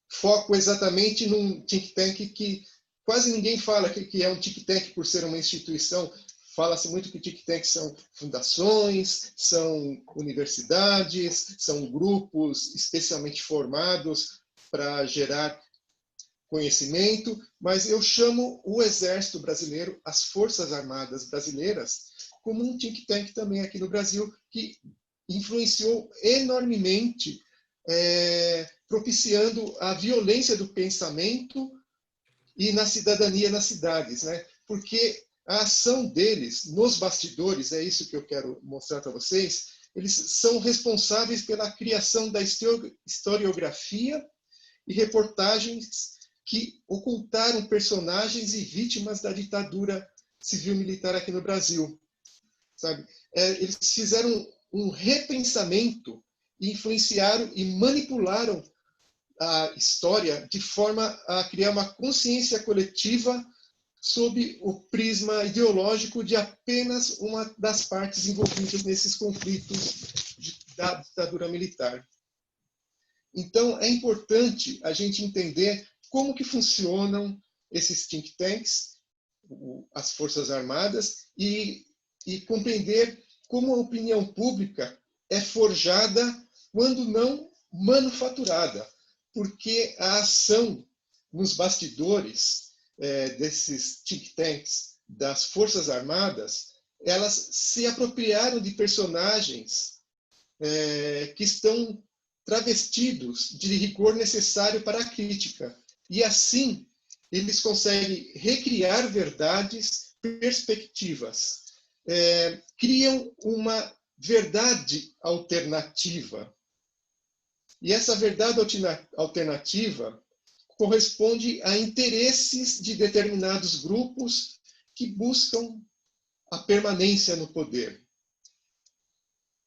foco exatamente num think tank que quase ninguém fala que é um think tank por ser uma instituição. Fala-se muito que think tanks são fundações, são universidades, são grupos especialmente formados para gerar conhecimento, mas eu chamo o Exército Brasileiro, as Forças Armadas Brasileiras, como um think tank também aqui no Brasil, que influenciou enormemente, propiciando a violência do pensamento e na cidadania nas cidades, né? Porque a ação deles nos bastidores, é isso que eu quero mostrar para vocês, eles são responsáveis pela criação da historiografia e reportagens que ocultaram personagens e vítimas da ditadura civil-militar aqui no Brasil. Sabe? Eles fizeram um repensamento e influenciaram e manipularam a história de forma a criar uma consciência coletiva sob o prisma ideológico de apenas uma das partes envolvidas nesses conflitos da ditadura militar. Então, é importante a gente entender como que funcionam esses think tanks, as Forças Armadas, e compreender como a opinião pública é forjada quando não manufaturada, porque a ação nos bastidores desses think tanks, das Forças Armadas, elas se apropriaram de personagens que estão travestidos de rigor necessário para a crítica. E assim, eles conseguem recriar verdades, perspectivas, criam uma verdade alternativa. E essa verdade alternativa corresponde a interesses de determinados grupos que buscam a permanência no poder.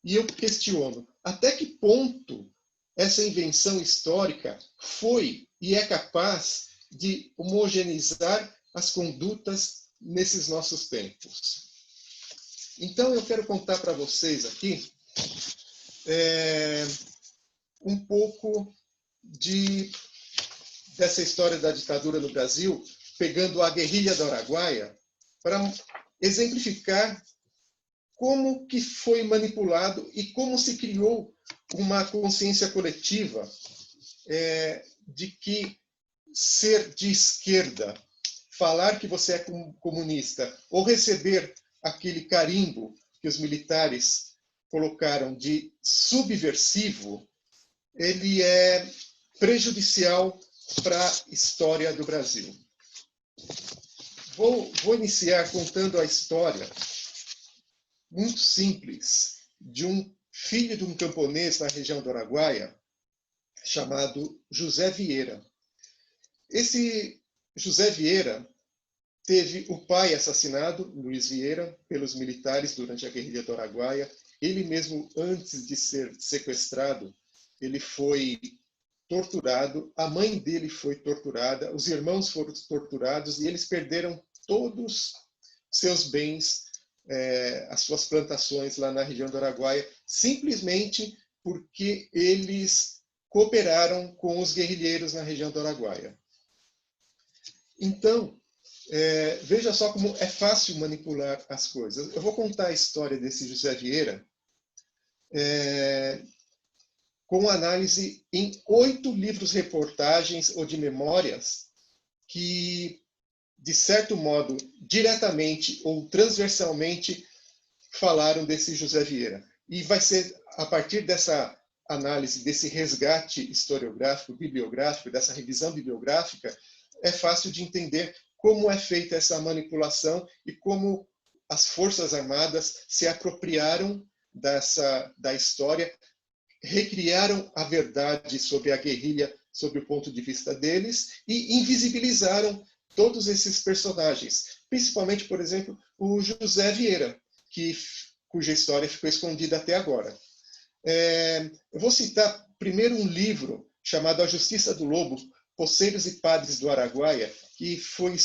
E eu questiono, até que ponto essa invenção histórica foi e é capaz de homogeneizar as condutas nesses nossos tempos? Então, eu quero contar para vocês aqui um pouco dessa história da ditadura no Brasil, pegando a guerrilha do Araguaia, para exemplificar como que foi manipulado e como se criou uma consciência coletiva de que ser de esquerda, falar que você é comunista, ou receber aquele carimbo que os militares colocaram de subversivo, ele é prejudicial para a história do Brasil. Vou iniciar contando a história muito simples de um filho de um camponês na região do Araguaia, chamado José Vieira. Esse José Vieira teve o pai assassinado, Luiz Vieira, pelos militares durante a guerrilha do Araguaia. Ele mesmo, antes de ser sequestrado, ele foi torturado, a mãe dele foi torturada, os irmãos foram torturados e eles perderam todos seus bens, as suas plantações lá na região do Araguaia, simplesmente porque eles cooperaram com os guerrilheiros na região do Araguaia. Então, veja só como é fácil manipular as coisas. Eu vou contar a história desse José Vieira com análise em 8 livros-reportagens ou de memórias que, de certo modo, diretamente ou transversalmente, falaram desse José Vieira. E vai ser a partir dessa análise, desse resgate historiográfico, bibliográfico, dessa revisão bibliográfica, é fácil de entender como é feita essa manipulação e como as Forças Armadas se apropriaram da história, recriaram a verdade sobre a guerrilha sob o ponto de vista deles e invisibilizaram todos esses personagens, principalmente, por exemplo, o José Vieira, cuja história ficou escondida até agora. Eu vou citar primeiro um livro chamado A Justiça do Lobo, Poceiros e Padres do Araguaia, que foi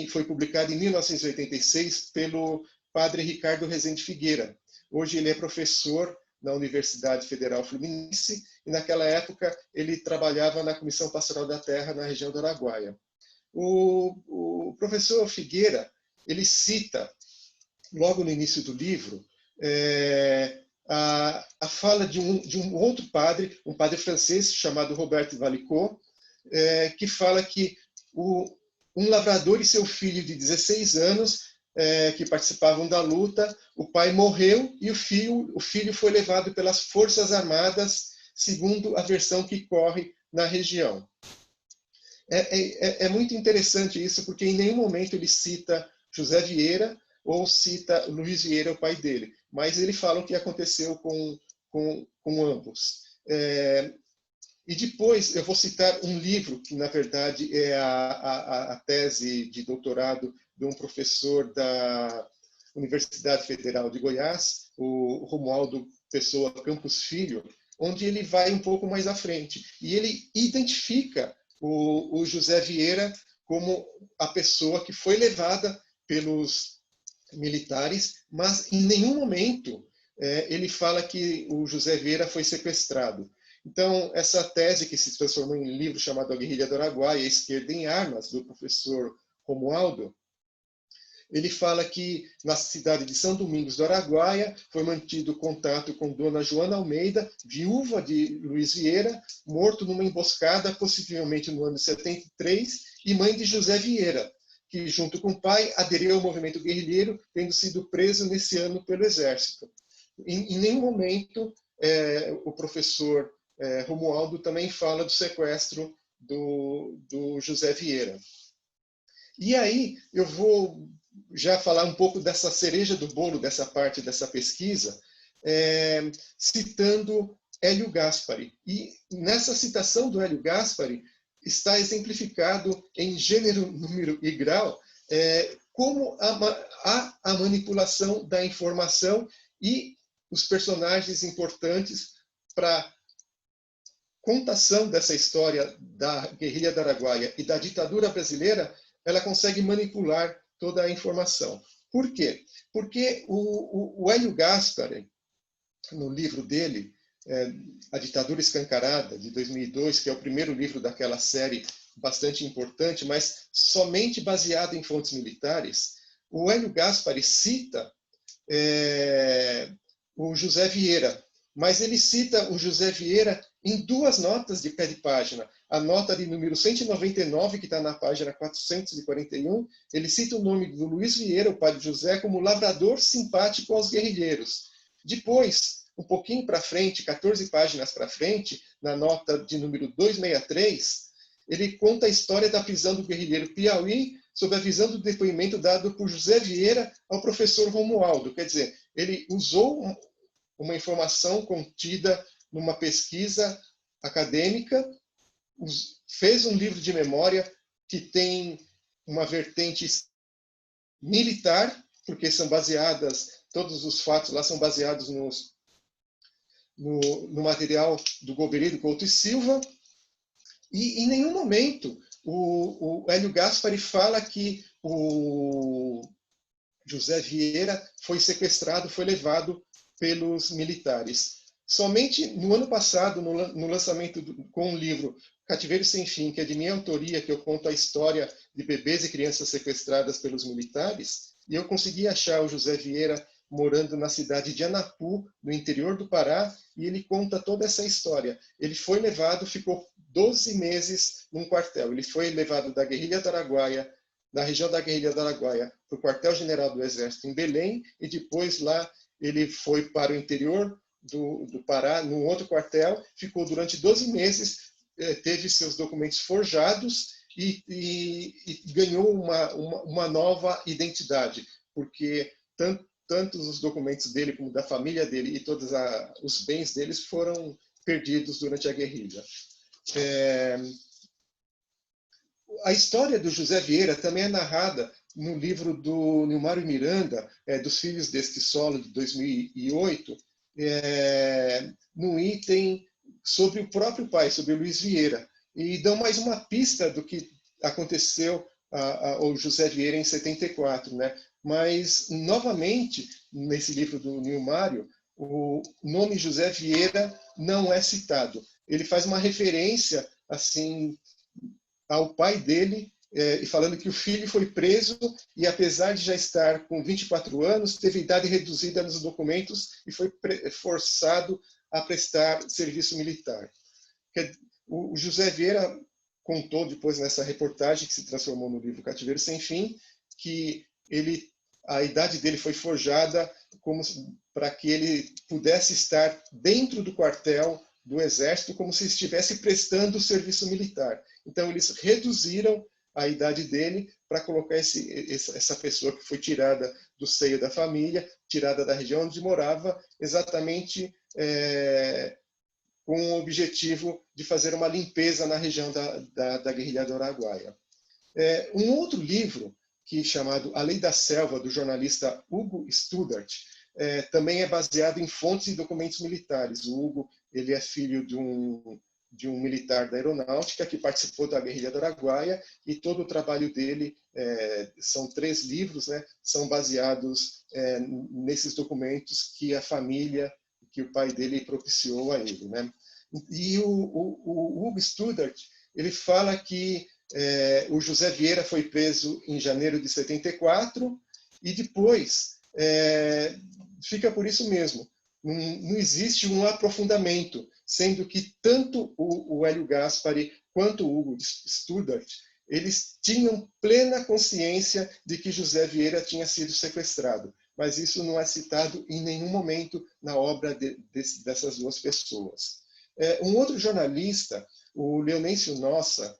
foi publicado em 1986 pelo padre Ricardo Rezende Figueira. Hoje ele é professor na Universidade Federal Fluminense e naquela época ele trabalhava na Comissão Pastoral da Terra na região do Araguaia. O professor Figueira, ele cita, logo no início do livro, a fala de um outro padre, um padre francês chamado Roberto Valicot, que fala que um lavrador e seu filho de 16 anos, que participavam da luta, o pai morreu e o filho foi levado pelas Forças Armadas, segundo a versão que corre na região. É muito interessante isso, porque em nenhum momento ele cita José Vieira ou cita Luiz Vieira, o pai dele, mas ele fala o que aconteceu com ambos. E depois eu vou citar um livro que, na verdade, é a tese de doutorado de um professor da Universidade Federal de Goiás, o Romualdo Pessoa Campos Filho, onde ele vai um pouco mais à frente. E ele identifica o José Vieira como a pessoa que foi levada pelos militares, mas em nenhum momento ele fala que o José Vieira foi sequestrado. Então, essa tese que se transformou em um livro chamado A Guerrilha do Araguaia, A Esquerda em Armas, do professor Romualdo, ele fala que na cidade de São Domingos do Araguaia foi mantido contato com Dona Joana Almeida, viúva de Luiz Vieira, morto numa emboscada, possivelmente no ano de 73, e mãe de José Vieira, que junto com o pai aderiu ao movimento guerrilheiro, tendo sido preso nesse ano pelo Exército. Em nenhum momento o professor Romualdo também fala do sequestro do José Vieira. E aí eu vou já falar um pouco dessa cereja do bolo, dessa parte dessa pesquisa, citando Hélio Gaspari. E nessa citação do Hélio Gaspari está exemplificado em gênero, número e grau como há a manipulação da informação e os personagens importantes para contação dessa história da guerrilha do Araguaia e da ditadura brasileira, ela consegue manipular toda a informação. Por quê? Porque o Hélio Gaspari, no livro dele, A Ditadura Escancarada, de 2002, que é o primeiro livro daquela série bastante importante, mas somente baseado em fontes militares, o Hélio Gaspari cita o José Vieira, mas ele cita o José Vieira em duas notas de pé de página. A nota de número 199, que está na página 441, ele cita o nome do Luiz Vieira, o pai de José, como lavrador simpático aos guerrilheiros. Depois, um pouquinho para frente, 14 páginas para frente, na nota de número 263, ele conta a história da prisão do guerrilheiro Piauí sob a visão do depoimento dado por José Vieira ao professor Romualdo. Quer dizer, ele usou uma informação contida numa pesquisa acadêmica, fez um livro de memória que tem uma vertente militar, porque são baseadas, todos os fatos lá são baseados no material do Gobeli, do Couto e Silva, e em nenhum momento o Hélio Gaspari fala que o José Vieira foi sequestrado, foi levado pelos militares. Somente no ano passado, no lançamento com o livro Cativeiro Sem Fim, que é de minha autoria, que eu conto a história de bebês e crianças sequestradas pelos militares, e eu consegui achar o José Vieira morando na cidade de Anapu, no interior do Pará, e ele conta toda essa história. Ele foi levado, ficou 12 meses num quartel. Ele foi levado da guerrilha do Araguaia, da região da guerrilha do Araguaia, para o quartel-general do Exército em Belém, e depois lá ele foi para o interior do Pará, num outro quartel, ficou durante 12 meses, teve seus documentos forjados e ganhou uma nova identidade, porque tanto os documentos dele como da família dele e todos os bens deles foram perdidos durante a guerrilha. A história do José Vieira também é narrada no livro do Nilmário Miranda, dos Filhos deste Solo, de 2008, num item sobre o próprio pai, sobre o Luiz Vieira, e dão mais uma pista do que aconteceu ao José Vieira em 74, né? Mas, novamente, nesse livro do Nilmário, o nome José Vieira não é citado. Ele faz uma referência assim ao pai dele, e falando que o filho foi preso e, apesar de já estar com 24 anos, teve idade reduzida nos documentos e foi forçado a prestar serviço militar. O José Vieira contou depois nessa reportagem que se transformou no livro Cativeiro Sem Fim, que a idade dele foi forjada para que ele pudesse estar dentro do quartel do Exército como se estivesse prestando serviço militar. Então, eles reduziram a idade dele para colocar essa pessoa que foi tirada do seio da família, tirada da região onde morava, exatamente com o objetivo de fazer uma limpeza na região da guerrilha do Araguaia. Um outro livro, chamado A Lei da Selva, do jornalista Hugo Studart, também é baseado em fontes e documentos militares. O Hugo ele é filho de um militar da aeronáutica que participou da guerrilha do Araguaia, e todo o trabalho dele, são 3 livros, né, são baseados nesses documentos que a família, que o pai dele propiciou a ele, né? E o Hugo Studart, ele fala que o José Vieira foi preso em janeiro de 74 e depois fica por isso mesmo. Não existe um aprofundamento, sendo que tanto o Hélio Gaspari quanto o Hugo Studart, eles tinham plena consciência de que José Vieira tinha sido sequestrado, mas isso não é citado em nenhum momento na obra dessas 2 pessoas. Um outro jornalista, o Leonêncio Nossa,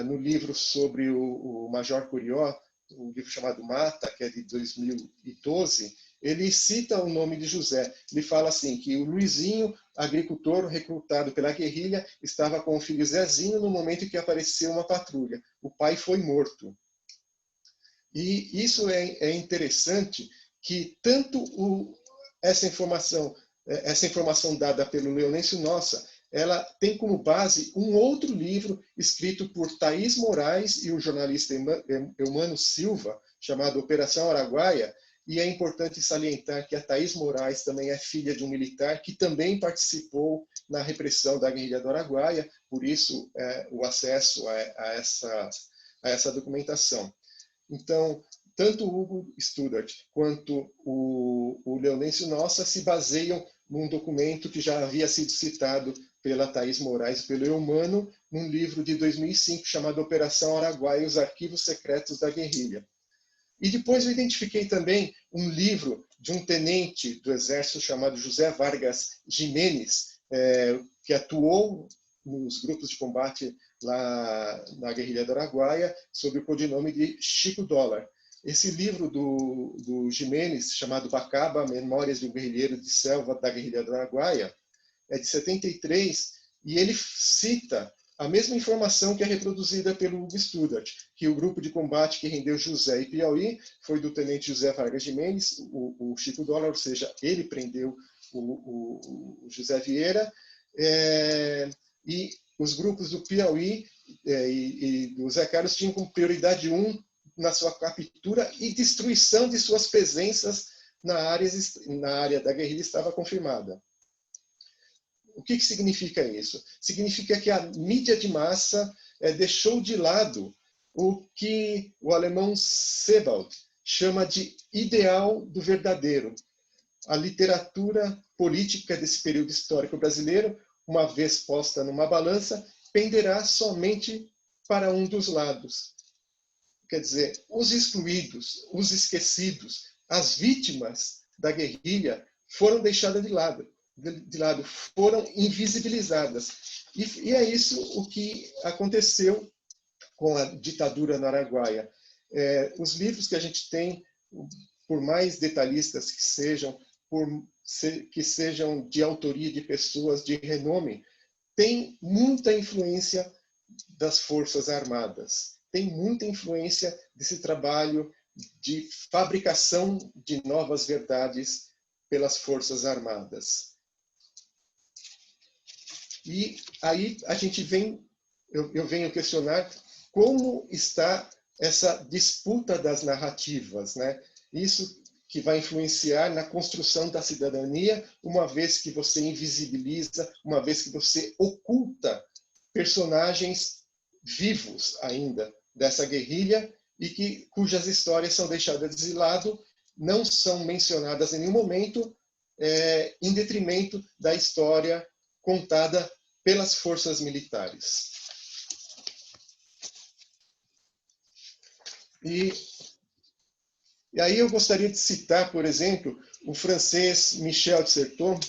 no livro sobre o Major Curió, um livro chamado Mata, que é de 2012, ele cita o nome de José. Ele fala assim, que o Luizinho, agricultor recrutado pela guerrilha, estava com o filho Zezinho no momento em que apareceu uma patrulha. O pai foi morto. E isso é interessante, que tanto essa informação dada pelo Leonêncio Nossa, ela tem como base um outro livro escrito por Thaís Moraes e o jornalista Eumano Silva, chamado Operação Araguaia, e é importante salientar que a Thaís Moraes também é filha de um militar que também participou na repressão da guerrilha do Araguaia, por isso o acesso a essa documentação. Então, tanto o Hugo Studart quanto o Leonêncio Nossa se baseiam num documento que já havia sido citado pela Thaís Moraes e pelo Eumano, num livro de 2005 chamado Operação Araguaia e os Arquivos Secretos da Guerrilha. E depois eu identifiquei também um livro de um tenente do Exército chamado José Vargas Jiménez, que atuou nos grupos de combate lá na guerrilha do Araguaia, sob o codinome de Chico Dólar. Esse livro do Jiménez, chamado Bacaba, Memórias de um Guerrilheiro de Selva da Guerrilha do Araguaia, é de 73, e ele cita a mesma informação que é reproduzida pelo Hugo Studart, que o grupo de combate que rendeu José e Piauí foi do tenente José Vargas Jiménez, o Chico Dólar, ou seja, ele prendeu o José Vieira, e os grupos do Piauí e do Zé Carlos tinham como prioridade 1 na sua captura e destruição de suas presenças na área da guerrilha estava confirmada. O que significa isso? Significa que a mídia de massa deixou de lado o que o alemão Sebald chama de ideal do verdadeiro. A literatura política desse período histórico brasileiro, uma vez posta numa balança, penderá somente para um dos lados. Quer dizer, os excluídos, os esquecidos, as vítimas da guerrilha foram deixadas de lado, foram invisibilizadas. E é isso o que aconteceu com a ditadura no Araguaia. Os livros que a gente tem, por mais detalhistas que sejam de autoria de pessoas de renome, têm muita influência das Forças Armadas, tem muita influência desse trabalho de fabricação de novas verdades pelas Forças Armadas. E aí a gente eu venho questionar como está essa disputa das narrativas, né? Isso que vai influenciar na construção da cidadania, uma vez que você invisibiliza, uma vez que você oculta personagens vivos ainda dessa guerrilha e cujas histórias são deixadas de lado, não são mencionadas em nenhum momento, em detrimento da história contada pelas forças militares. E aí eu gostaria de citar, por exemplo, o francês Michel de Certeau,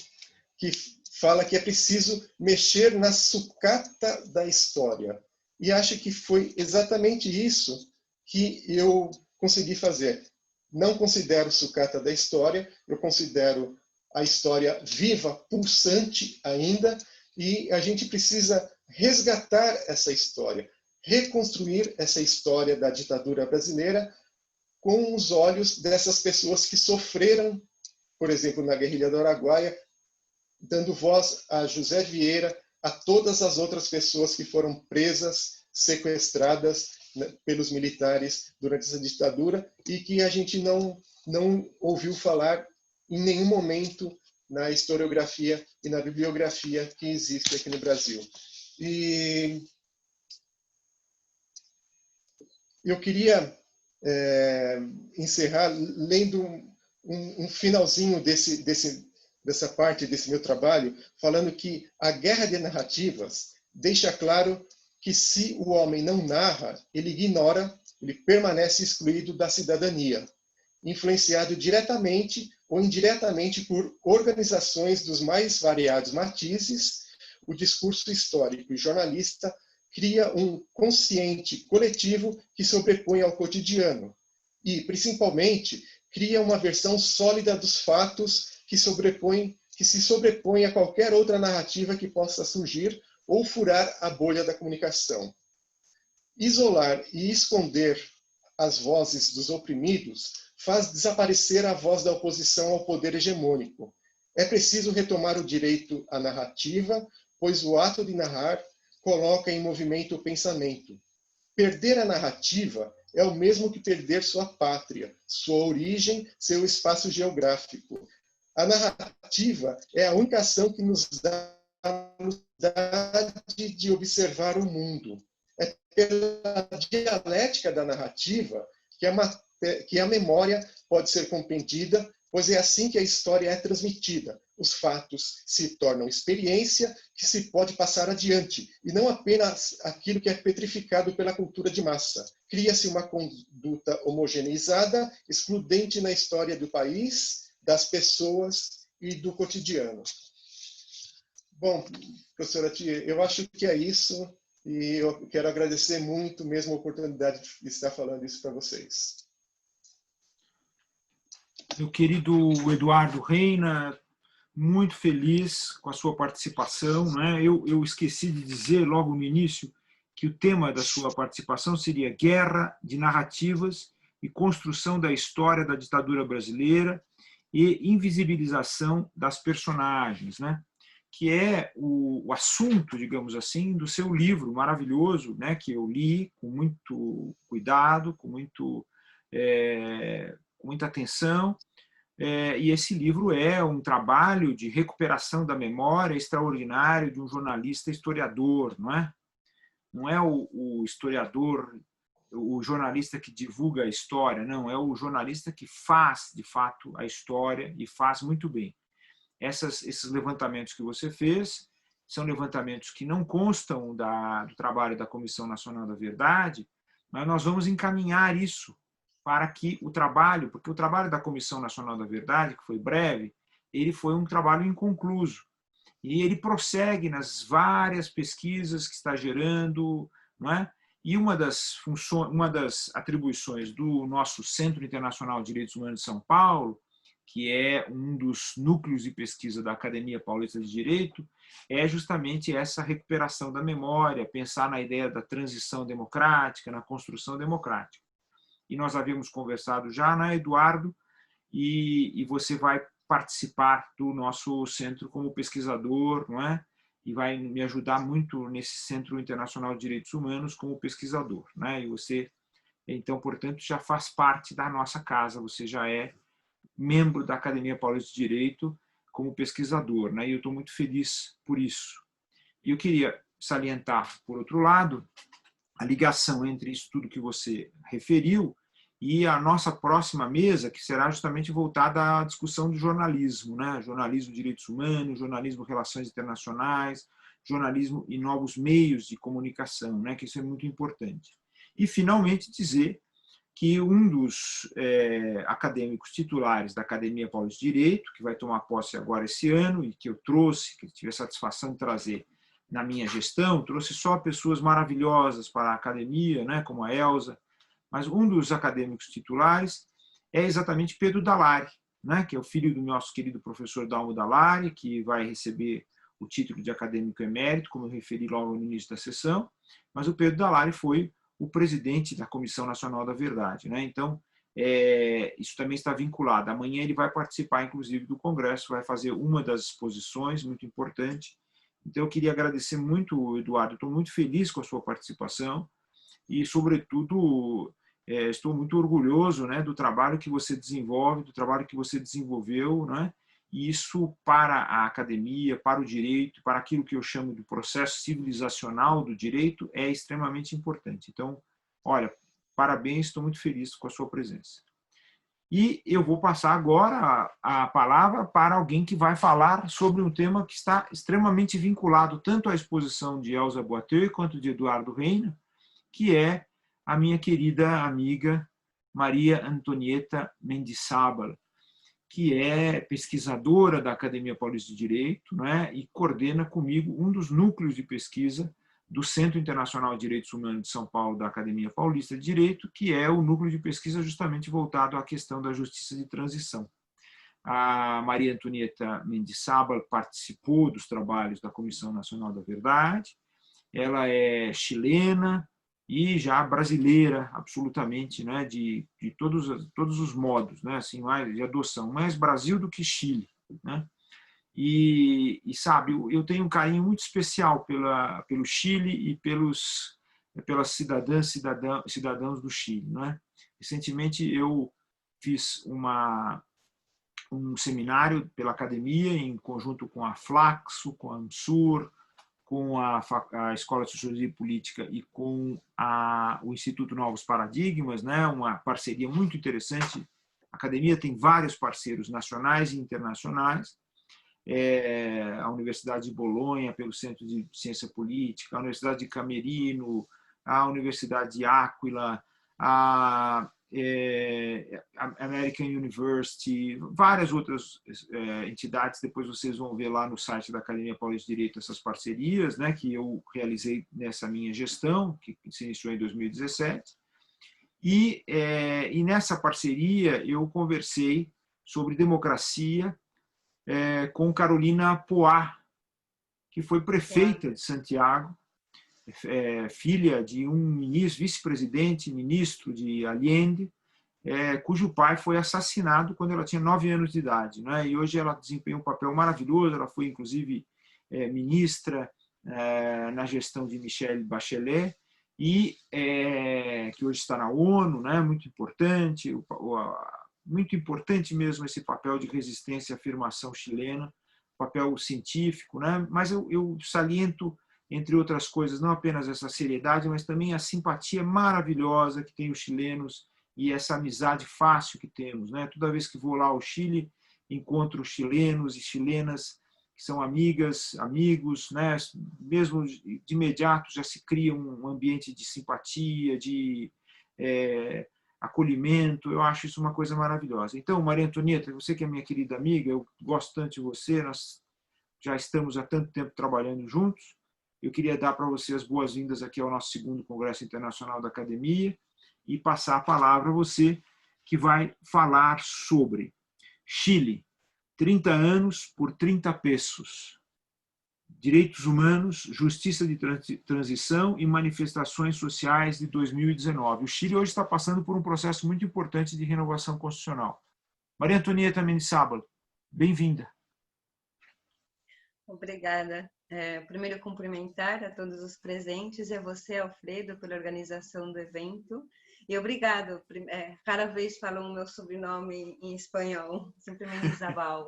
que fala que é preciso mexer na sucata da história. E acho que foi exatamente isso que eu consegui fazer. Não considero sucata da história, eu considero a história viva, pulsante ainda, e a gente precisa resgatar essa história, reconstruir essa história da ditadura brasileira com os olhos dessas pessoas que sofreram, por exemplo, na guerrilha do Araguaia, dando voz a José Vieira, a todas as outras pessoas que foram presas, sequestradas, né, pelos militares durante essa ditadura e que a gente não ouviu falar em nenhum momento na historiografia e na bibliografia que existe aqui no Brasil. E eu queria encerrar lendo um finalzinho dessa parte desse meu trabalho, falando que a guerra de narrativas deixa claro que se o homem não narra, ele ignora, ele permanece excluído da cidadania, influenciado diretamente ou indiretamente por organizações dos mais variados matizes. O discurso histórico e jornalista cria um consciente coletivo que sobrepõe ao cotidiano e, principalmente, cria uma versão sólida dos fatos que se sobrepõe a qualquer outra narrativa que possa surgir ou furar a bolha da comunicação. Isolar e esconder as vozes dos oprimidos faz desaparecer a voz da oposição ao poder hegemônico. É preciso retomar o direito à narrativa, pois o ato de narrar coloca em movimento o pensamento. Perder a narrativa é o mesmo que perder sua pátria, sua origem, seu espaço geográfico. A narrativa é a única ação que nos dá a possibilidade de observar o mundo. É pela dialética da narrativa que a memória pode ser compreendida, pois é assim que a história é transmitida. Os fatos se tornam experiência que se pode passar adiante, e não apenas aquilo que é petrificado pela cultura de massa. Cria-se uma conduta homogeneizada, excludente na história do país, das pessoas e do cotidiano. Bom, professora Tia, eu acho que é isso, e eu quero agradecer muito mesmo a oportunidade de estar falando isso para vocês. Meu querido Eduardo Reina, muito feliz com a sua participação, né? Eu esqueci de dizer logo no início que o tema da sua participação seria Guerra de Narrativas e Construção da História da Ditadura Brasileira e Invisibilização das Personagens, né? Que é o assunto, digamos assim, do seu livro maravilhoso, né? Que eu li com muito cuidado, com muita atenção. E esse livro é um trabalho de recuperação da memória extraordinário de um jornalista historiador, não é? Não é o historiador, o jornalista que divulga a história, não, é o jornalista que faz, de fato, a história e faz muito bem. Esses levantamentos que você fez são levantamentos que não constam do trabalho da Comissão Nacional da Verdade, mas nós vamos encaminhar isso para que o trabalho, porque o trabalho da Comissão Nacional da Verdade, que foi breve, ele foi um trabalho inconcluso. E ele prossegue nas várias pesquisas que está gerando, não é? E uma das atribuições do nosso Centro Internacional de Direitos Humanos de São Paulo, que é um dos núcleos de pesquisa da Academia Paulista de Direito, é justamente essa recuperação da memória, pensar na ideia da transição democrática, na construção democrática. E nós havíamos conversado já, né, Eduardo? E você vai participar do nosso centro como pesquisador, não é? E vai me ajudar muito nesse Centro Internacional de Direitos Humanos como pesquisador, né? E você, então, portanto, já faz parte da nossa casa, você já é membro da Academia Paulista de Direito como pesquisador, né? E eu estou muito feliz por isso. E eu queria salientar, por outro lado, a ligação entre isso tudo que você referiu e a nossa próxima mesa, que será justamente voltada à discussão do jornalismo, né? Jornalismo, direitos humanos, jornalismo, relações internacionais, jornalismo e novos meios de comunicação, né? Que isso é muito importante. E, finalmente, dizer que um dos acadêmicos titulares da Academia Paulista de Direito, que vai tomar posse agora esse ano e que eu trouxe, que tive a satisfação de trazer na minha gestão, trouxe só pessoas maravilhosas para a academia, né, como a Elza, mas um dos acadêmicos titulares é exatamente Pedro Dallari, né, que é o filho do nosso querido professor Dalmo Dallari, que vai receber o título de acadêmico emérito, como eu referi logo no início da sessão, mas o Pedro Dallari foi o presidente da Comissão Nacional da Verdade, né? Então, isso também está vinculado. Amanhã ele vai participar, inclusive, do Congresso, vai fazer uma das exposições, muito importante. Então, eu queria agradecer muito, Eduardo, estou muito feliz com a sua participação e, sobretudo, estou muito orgulhoso, né, do trabalho que você desenvolve, do trabalho que você desenvolveu, né? E isso para a academia, para o direito, para aquilo que eu chamo de processo civilizacional do direito, é extremamente importante. Então, olha, parabéns, estou muito feliz com a sua presença. E eu vou passar agora a palavra para alguém que vai falar sobre um tema que está extremamente vinculado tanto à exposição de Elza Boiteux quanto de Eduardo Reina, que é a minha querida amiga Maria Antonieta Mendizábal, que é pesquisadora da Academia Paulista de Direito, né, e coordena comigo um dos núcleos de pesquisa do Centro Internacional de Direitos Humanos de São Paulo, da Academia Paulista de Direito, que é o núcleo de pesquisa justamente voltado à questão da justiça de transição. A Maria Antonieta Mendizábal participou dos trabalhos da Comissão Nacional da Verdade, ela é chilena e já brasileira, absolutamente, né, de todos os modos, né, assim, mais de adoção, mais Brasil do que Chile, né? E sabe, eu tenho um carinho muito especial pelo Chile e pelas cidadãos do Chile, né? Recentemente eu fiz um seminário pela academia em conjunto com a Flaxo, com a AMSUR, com a Escola de Sociologia e Política e com o Instituto Novos Paradigmas, né? Uma parceria muito interessante. A academia tem vários parceiros nacionais e internacionais. A Universidade de Bolonha, pelo Centro de Ciência Política, a Universidade de Camerino, a Universidade de Áquila, a American University, várias outras entidades. Depois vocês vão ver lá no site da Academia Paulista de Direito essas parcerias, né, que eu realizei nessa minha gestão, que se iniciou em 2017. E nessa parceria eu conversei sobre democracia com Carolina Poá, que foi prefeita de Santiago, filha de um vice-presidente, ministro de Allende, cujo pai foi assassinado quando ela tinha 9 anos de idade, né? E hoje ela desempenha um papel maravilhoso, ela foi inclusive ministra na gestão de Michelle Bachelet, e que hoje está na ONU, né? Muito importante mesmo esse papel de resistência e afirmação chilena, papel científico, né? Mas eu saliento, entre outras coisas, não apenas essa seriedade, mas também a simpatia maravilhosa que tem os chilenos e essa amizade fácil que temos, né? Toda vez que vou lá ao Chile, encontro chilenos e chilenas que são amigas, amigos, né? Mesmo de imediato já se cria um ambiente de simpatia, de acolhimento. Eu acho isso uma coisa maravilhosa. Então, Maria Antonieta, você que é minha querida amiga, eu gosto tanto de você, nós já estamos há tanto tempo trabalhando juntos. Eu queria dar para você as boas-vindas aqui ao nosso 2º Congresso Internacional da Academia e passar a palavra a você, que vai falar sobre Chile, 30 anos por 30 pesos, direitos humanos, justiça de transição e manifestações sociais de 2019. O Chile hoje está passando por um processo muito importante de renovação constitucional. Maria Antonieta Mendizábal, Bem-vinda. Obrigada. Primeiro, cumprimentar a todos os presentes e a você, Alfredo, pela organização do evento. E obrigado. Rara vez falo o meu sobrenome em espanhol, sempre Mendizábal.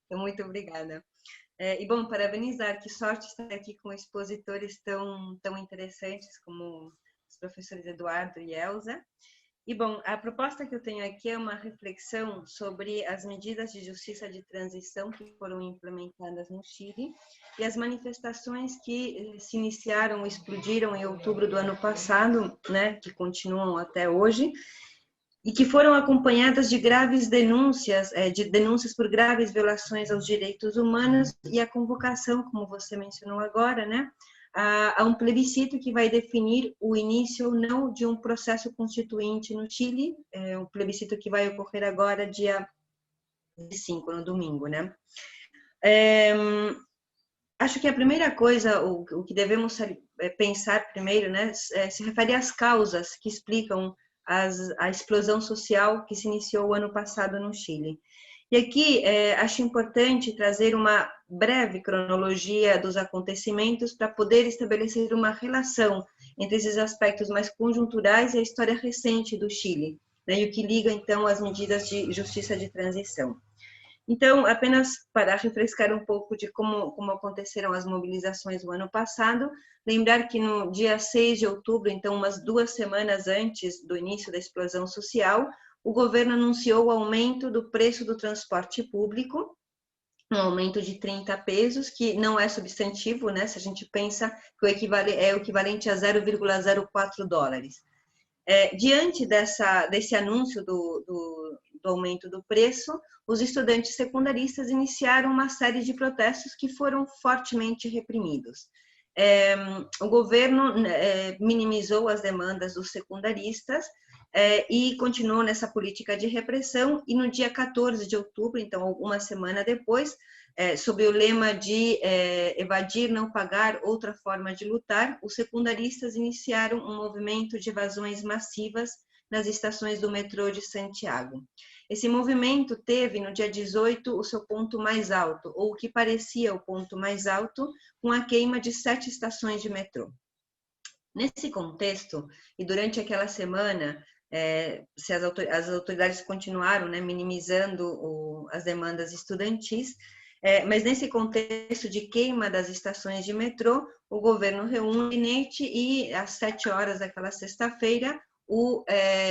Então, muito obrigada. E, bom, parabenizar, que sorte estar aqui com expositores tão interessantes como os professores Eduardo e Elza. E, bom, a proposta que eu tenho aqui é uma reflexão sobre as medidas de justiça de transição que foram implementadas no Chile e as manifestações que se iniciaram, explodiram em outubro do ano passado, né, que continuam até hoje, e que foram acompanhadas de graves denúncias, denúncias por graves violações aos direitos humanos e a convocação, como você mencionou agora, né, a um plebiscito que vai definir o início ou não de um processo constituinte no Chile, um plebiscito que vai ocorrer agora dia 5, no domingo, né? Acho que a primeira coisa, o que devemos pensar primeiro, né, se refere às causas que explicam a explosão social que se iniciou o ano passado no Chile. E aqui acho importante trazer uma breve cronologia dos acontecimentos para poder estabelecer uma relação entre esses aspectos mais conjunturais e a história recente do Chile, né, e o que liga, então, às medidas de justiça de transição. Então, apenas para refrescar um pouco de como aconteceram as mobilizações do ano passado, lembrar que no dia 6 de outubro, então umas 2 semanas antes do início da explosão social, o governo anunciou o aumento do preço do transporte público, um aumento de 30 pesos, que não é substantivo, né? Se a gente pensa que é o equivalente a 0,04 dólares. Diante desse anúncio do aumento do preço, os estudantes secundaristas iniciaram uma série de protestos que foram fortemente reprimidos. O governo minimizou as demandas dos secundaristas e continuou nessa política de repressão, e no dia 14 de outubro, então uma semana depois, sob o lema de evadir, não pagar, outra forma de lutar, os secundaristas iniciaram um movimento de evasões massivas nas estações do metrô de Santiago. Esse movimento teve, no dia 18, o seu ponto mais alto, ou o que parecia o ponto mais alto, com a queima de 7 estações de metrô. Nesse contexto, e durante aquela semana, as autoridades continuaram, né, minimizando as demandas estudantis, mas nesse contexto de queima das estações de metrô, o governo reúne o gabinete e, às 7 horas daquela sexta-feira,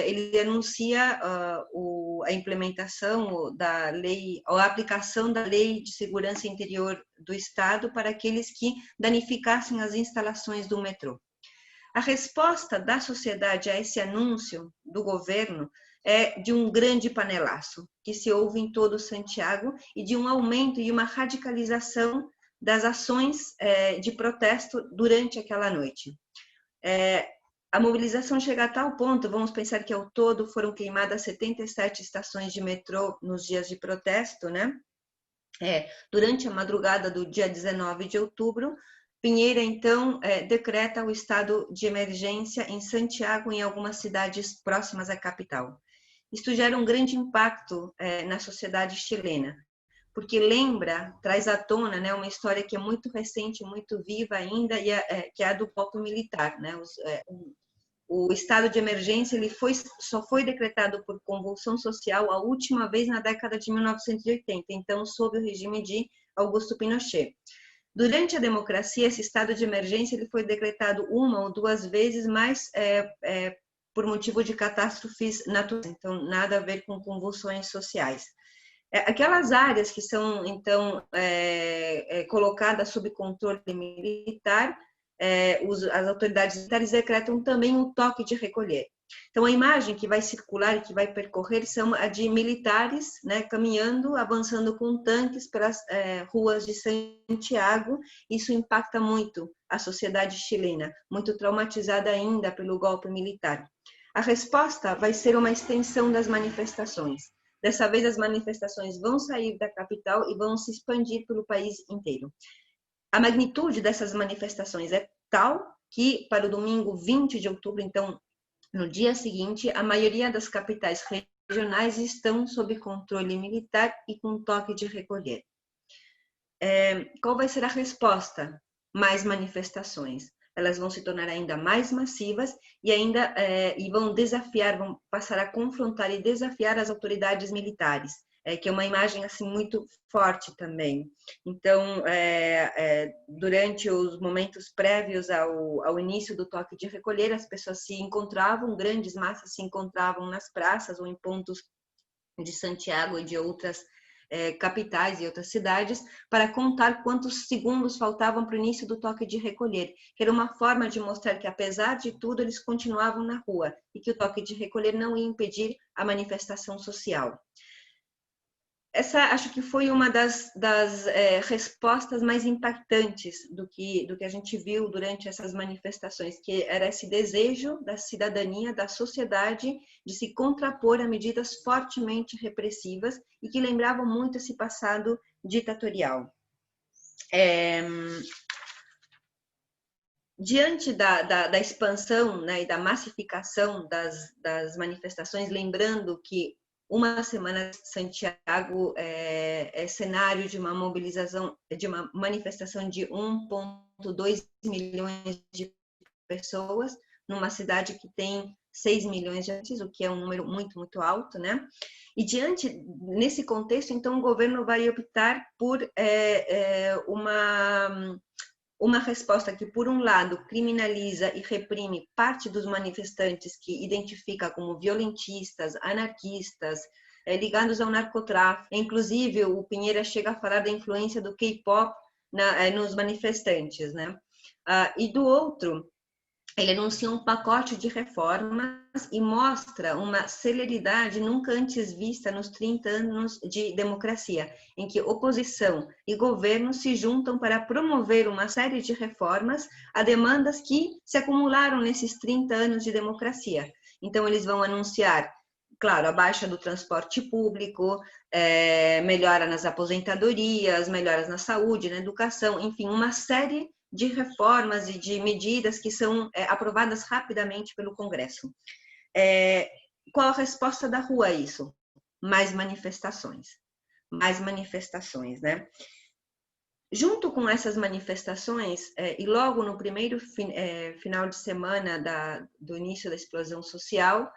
ele anuncia a implementação da lei, a aplicação da Lei de Segurança Interior do Estado para aqueles que danificassem as instalações do metrô. A resposta da sociedade a esse anúncio do governo é de um grande panelaço, que se ouve em todo Santiago, e de um aumento e uma radicalização das ações de protesto durante aquela noite. A mobilização chega a tal ponto, vamos pensar que ao todo foram queimadas 77 estações de metrô nos dias de protesto, né? Durante a madrugada do dia 19 de outubro, Piñera, então, decreta o estado de emergência em Santiago e em algumas cidades próximas à capital. Isto gera um grande impacto na sociedade chilena, porque traz à tona, né, uma história que é muito recente, muito viva ainda, e que é a do golpe militar, né? O estado de emergência só foi decretado por convulsão social a última vez na década de 1980, então sob o regime de Augusto Pinochet. Durante a democracia, esse estado de emergência ele foi decretado 1 ou 2 vezes, mas por motivo de catástrofes naturais, então nada a ver com convulsões sociais. Aquelas áreas que são, então, colocadas sob controle militar, as autoridades militares decretam também um toque de recolher. Então, a imagem que vai circular e que vai percorrer são a de militares, né, caminhando, avançando com tanques pelas ruas de Santiago. Isso impacta muito a sociedade chilena, muito traumatizada ainda pelo golpe militar. A resposta vai ser uma extensão das manifestações. Dessa vez, as manifestações vão sair da capital e vão se expandir pelo país inteiro. A magnitude dessas manifestações é tal que, para o domingo 20 de outubro, então, no dia seguinte, a maioria das capitais regionais estão sob controle militar e com toque de recolher. Qual vai ser a resposta? Mais manifestações. Elas vão se tornar ainda mais massivas e vão passar a confrontar e desafiar as autoridades militares, que é uma imagem assim muito forte também. Então, durante os momentos prévios ao início do toque de recolher, as pessoas se encontravam, grandes massas se encontravam nas praças ou em pontos de Santiago e de outras capitais e outras cidades, para contar quantos segundos faltavam para o início do toque de recolher, que era uma forma de mostrar que, apesar de tudo, eles continuavam na rua e que o toque de recolher não ia impedir a manifestação social. Essa, acho que foi uma das respostas mais impactantes do que a gente viu durante essas manifestações, que era esse desejo da cidadania, da sociedade, de se contrapor a medidas fortemente repressivas e que lembravam muito esse passado ditatorial. Diante da expansão, né, e da massificação das manifestações, lembrando que uma semana de Santiago é cenário de uma mobilização, de uma manifestação de 1,2 milhões de pessoas, numa cidade que tem 6 milhões de habitantes, o que é um número muito, muito alto, né? E nesse contexto, então, o governo vai optar por uma resposta que, por um lado, criminaliza e reprime parte dos manifestantes que identifica como violentistas, anarquistas, ligados ao narcotráfico. Inclusive, o Pinheira chega a falar da influência do K-pop nos manifestantes, né? E do outro, ele anuncia um pacote de reformas e mostra uma celeridade nunca antes vista nos 30 anos de democracia, em que oposição e governo se juntam para promover uma série de reformas a demandas que se acumularam nesses 30 anos de democracia. Então, eles vão anunciar, claro, a baixa do transporte público, melhora nas aposentadorias, melhoras na saúde, na educação, enfim, uma série de reformas e de medidas que são aprovadas rapidamente pelo Congresso. Qual a resposta da rua a isso? Mais manifestações, né? Junto com essas manifestações, e logo no primeiro final de semana do início da explosão social,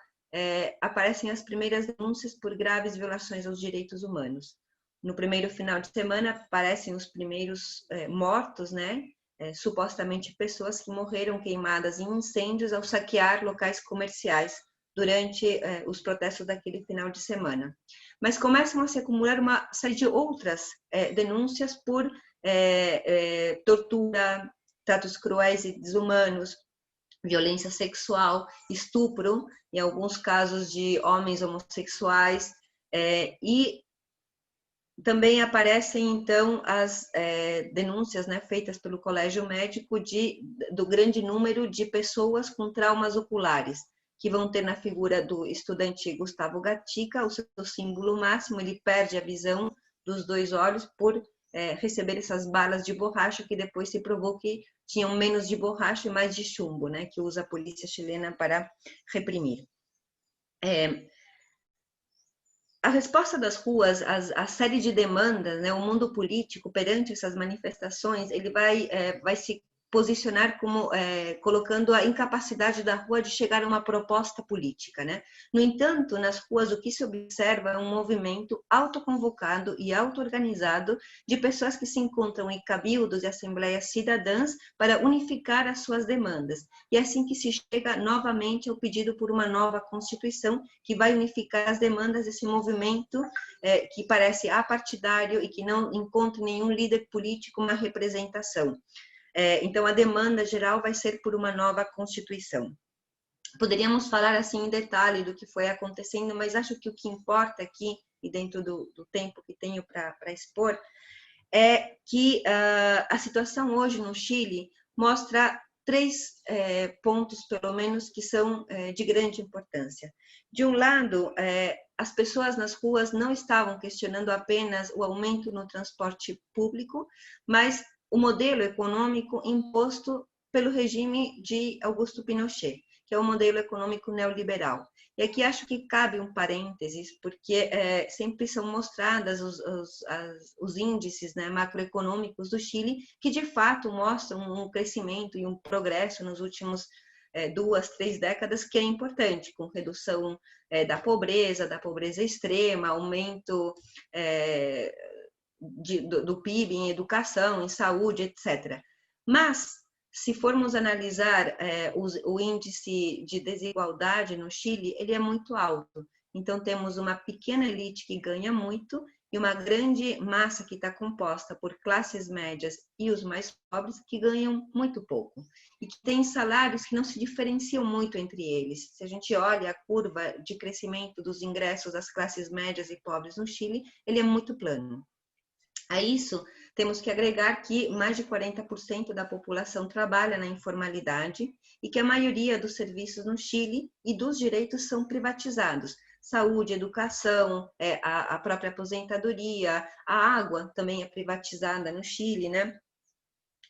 aparecem as primeiras denúncias por graves violações aos direitos humanos. No primeiro final de semana aparecem os primeiros mortos, né? Supostamente pessoas que morreram queimadas em incêndios ao saquear locais comerciais durante os protestos daquele final de semana. Mas começam a se acumular uma série de outras denúncias por tortura, tratos cruéis e desumanos, violência sexual, estupro, em alguns casos de homens homossexuais, e também aparecem, então, as denúncias, né, feitas pelo Colégio Médico do grande número de pessoas com traumas oculares, que vão ter na figura do estudante Gustavo Gatica o seu símbolo máximo. Ele perde a visão dos dois olhos por receber essas balas de borracha, que depois se provou que tinham menos de borracha e mais de chumbo, né, que usa a polícia chilena para reprimir. A resposta das ruas, a série de demandas, né, o mundo político perante essas manifestações, ele vai se posicionar como colocando a incapacidade da rua de chegar a uma proposta política, né? No entanto, nas ruas o que se observa é um movimento autoconvocado e auto-organizado de pessoas que se encontram em cabildos e assembleias cidadãs para unificar as suas demandas. E é assim que se chega novamente ao pedido por uma nova Constituição que vai unificar as demandas desse movimento que parece apartidário e que não encontra nenhum líder político uma representação. Então, a demanda geral vai ser por uma nova Constituição. Poderíamos falar assim em detalhe do que foi acontecendo, mas acho que o que importa aqui, e dentro do tempo que tenho para expor, é que a situação hoje no Chile mostra 3 pontos, pelo menos, que são de grande importância. De um lado, as pessoas nas ruas não estavam questionando apenas o aumento no transporte público, mas o modelo econômico imposto pelo regime de Augusto Pinochet, que é o modelo econômico neoliberal. E aqui acho que cabe um parênteses, porque sempre são mostradas os índices, né, macroeconômicos do Chile, que de fato mostram um crescimento e um progresso nos últimos 2, 3 décadas, que é importante, com redução da pobreza extrema, aumento do PIB em educação, em saúde, etc. Mas, se formos analisar o índice de desigualdade no Chile, ele é muito alto. Então, temos uma pequena elite que ganha muito e uma grande massa que está composta por classes médias e os mais pobres que ganham muito pouco. E que têm salários que não se diferenciam muito entre eles. Se a gente olha a curva de crescimento dos ingressos das classes médias e pobres no Chile, ele é muito plano. A isso, temos que agregar que mais de 40% da população trabalha na informalidade e que a maioria dos serviços no Chile e dos direitos são privatizados. Saúde, educação, a própria aposentadoria, a água também é privatizada no Chile, né?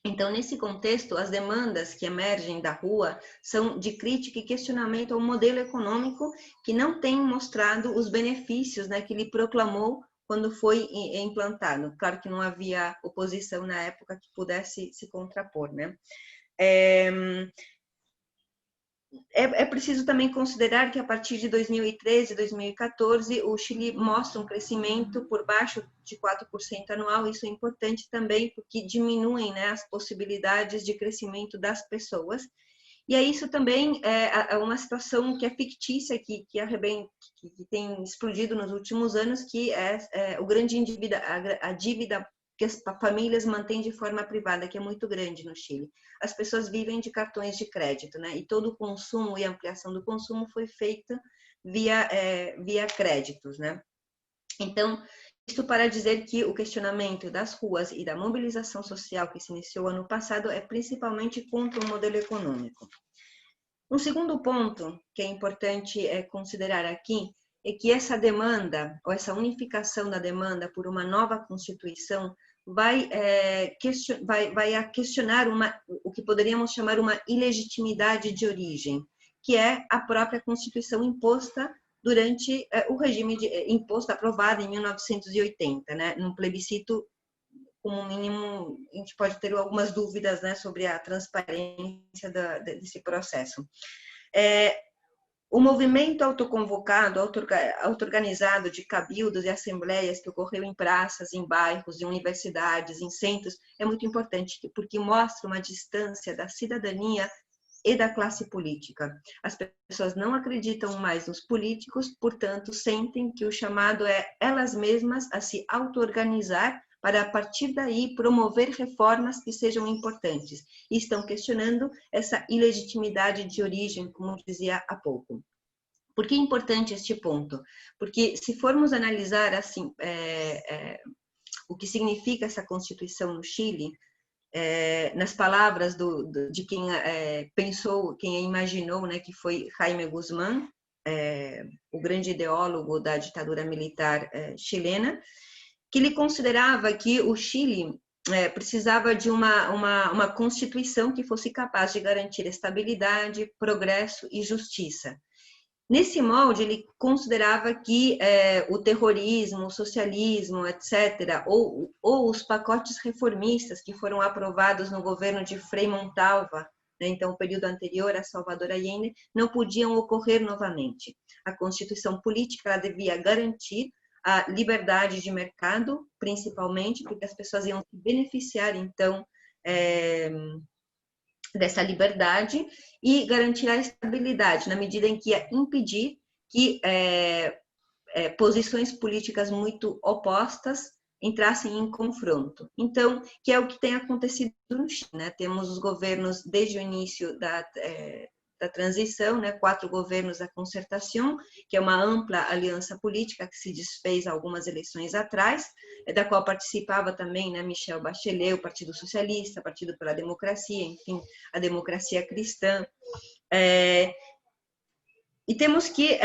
Então, nesse contexto, as demandas que emergem da rua são de crítica e questionamento ao modelo econômico que não tem mostrado os benefícios, né, que ele proclamou quando foi implantado. Claro que não havia oposição na época que pudesse se contrapor, né? É preciso também considerar que a partir de 2013, 2014, o Chile mostra um crescimento por baixo de 4% anual. Isso é importante também porque diminuem, né, as possibilidades de crescimento das pessoas. E isso também é uma situação que é fictícia, que tem explodido nos últimos anos, que é o grande a dívida que as famílias mantêm de forma privada, que é muito grande no Chile. As pessoas vivem de cartões de crédito, né? E todo o consumo e ampliação do consumo foi feita via créditos, né? Então, isso para dizer que o questionamento das ruas e da mobilização social que se iniciou ano passado é principalmente contra o modelo econômico. Um segundo ponto que é importante considerar aqui é que essa demanda, ou essa unificação da demanda por uma nova Constituição, vai questionar o que poderíamos chamar uma ilegitimidade de origem, que é a própria Constituição imposta durante o regime imposto aprovado em 1980, né, num plebiscito, como mínimo, a gente pode ter algumas dúvidas, né, sobre a transparência desse processo. O movimento autoconvocado, auto-organizado de cabildos e assembleias que ocorreu em praças, em bairros, em universidades, em centros, é muito importante, porque mostra uma distância da cidadania e da classe política. As pessoas não acreditam mais nos políticos, portanto, sentem que o chamado é elas mesmas a se auto-organizar para, a partir daí, promover reformas que sejam importantes. E estão questionando essa ilegitimidade de origem, como dizia há pouco. Por que é importante este ponto? Porque, se formos analisar assim, o que significa essa Constituição no Chile, nas palavras de quem pensou, quem imaginou, né, que foi Jaime Guzmán, o grande ideólogo da ditadura militar chilena, que ele considerava que o Chile precisava de uma Constituição que fosse capaz de garantir estabilidade, progresso e justiça. Nesse molde, ele considerava que o terrorismo, o socialismo, etc., ou os pacotes reformistas que foram aprovados no governo de Frei Montalva, né, então o período anterior a Salvador Allende, não podiam ocorrer novamente. A Constituição política ela devia garantir a liberdade de mercado, principalmente, porque as pessoas iam se beneficiar, então, dessa liberdade, e garantir a estabilidade, na medida em que ia impedir que posições políticas muito opostas entrassem em confronto. Então, que é o que tem acontecido no Chile, né? Temos os governos, desde o início da transição, né, 4 governos da concertação, que é uma ampla aliança política que se desfez algumas eleições atrás, da qual participava também, né, Michelle Bachelet, o Partido Socialista, Partido pela Democracia, enfim, a democracia cristã. E temos que,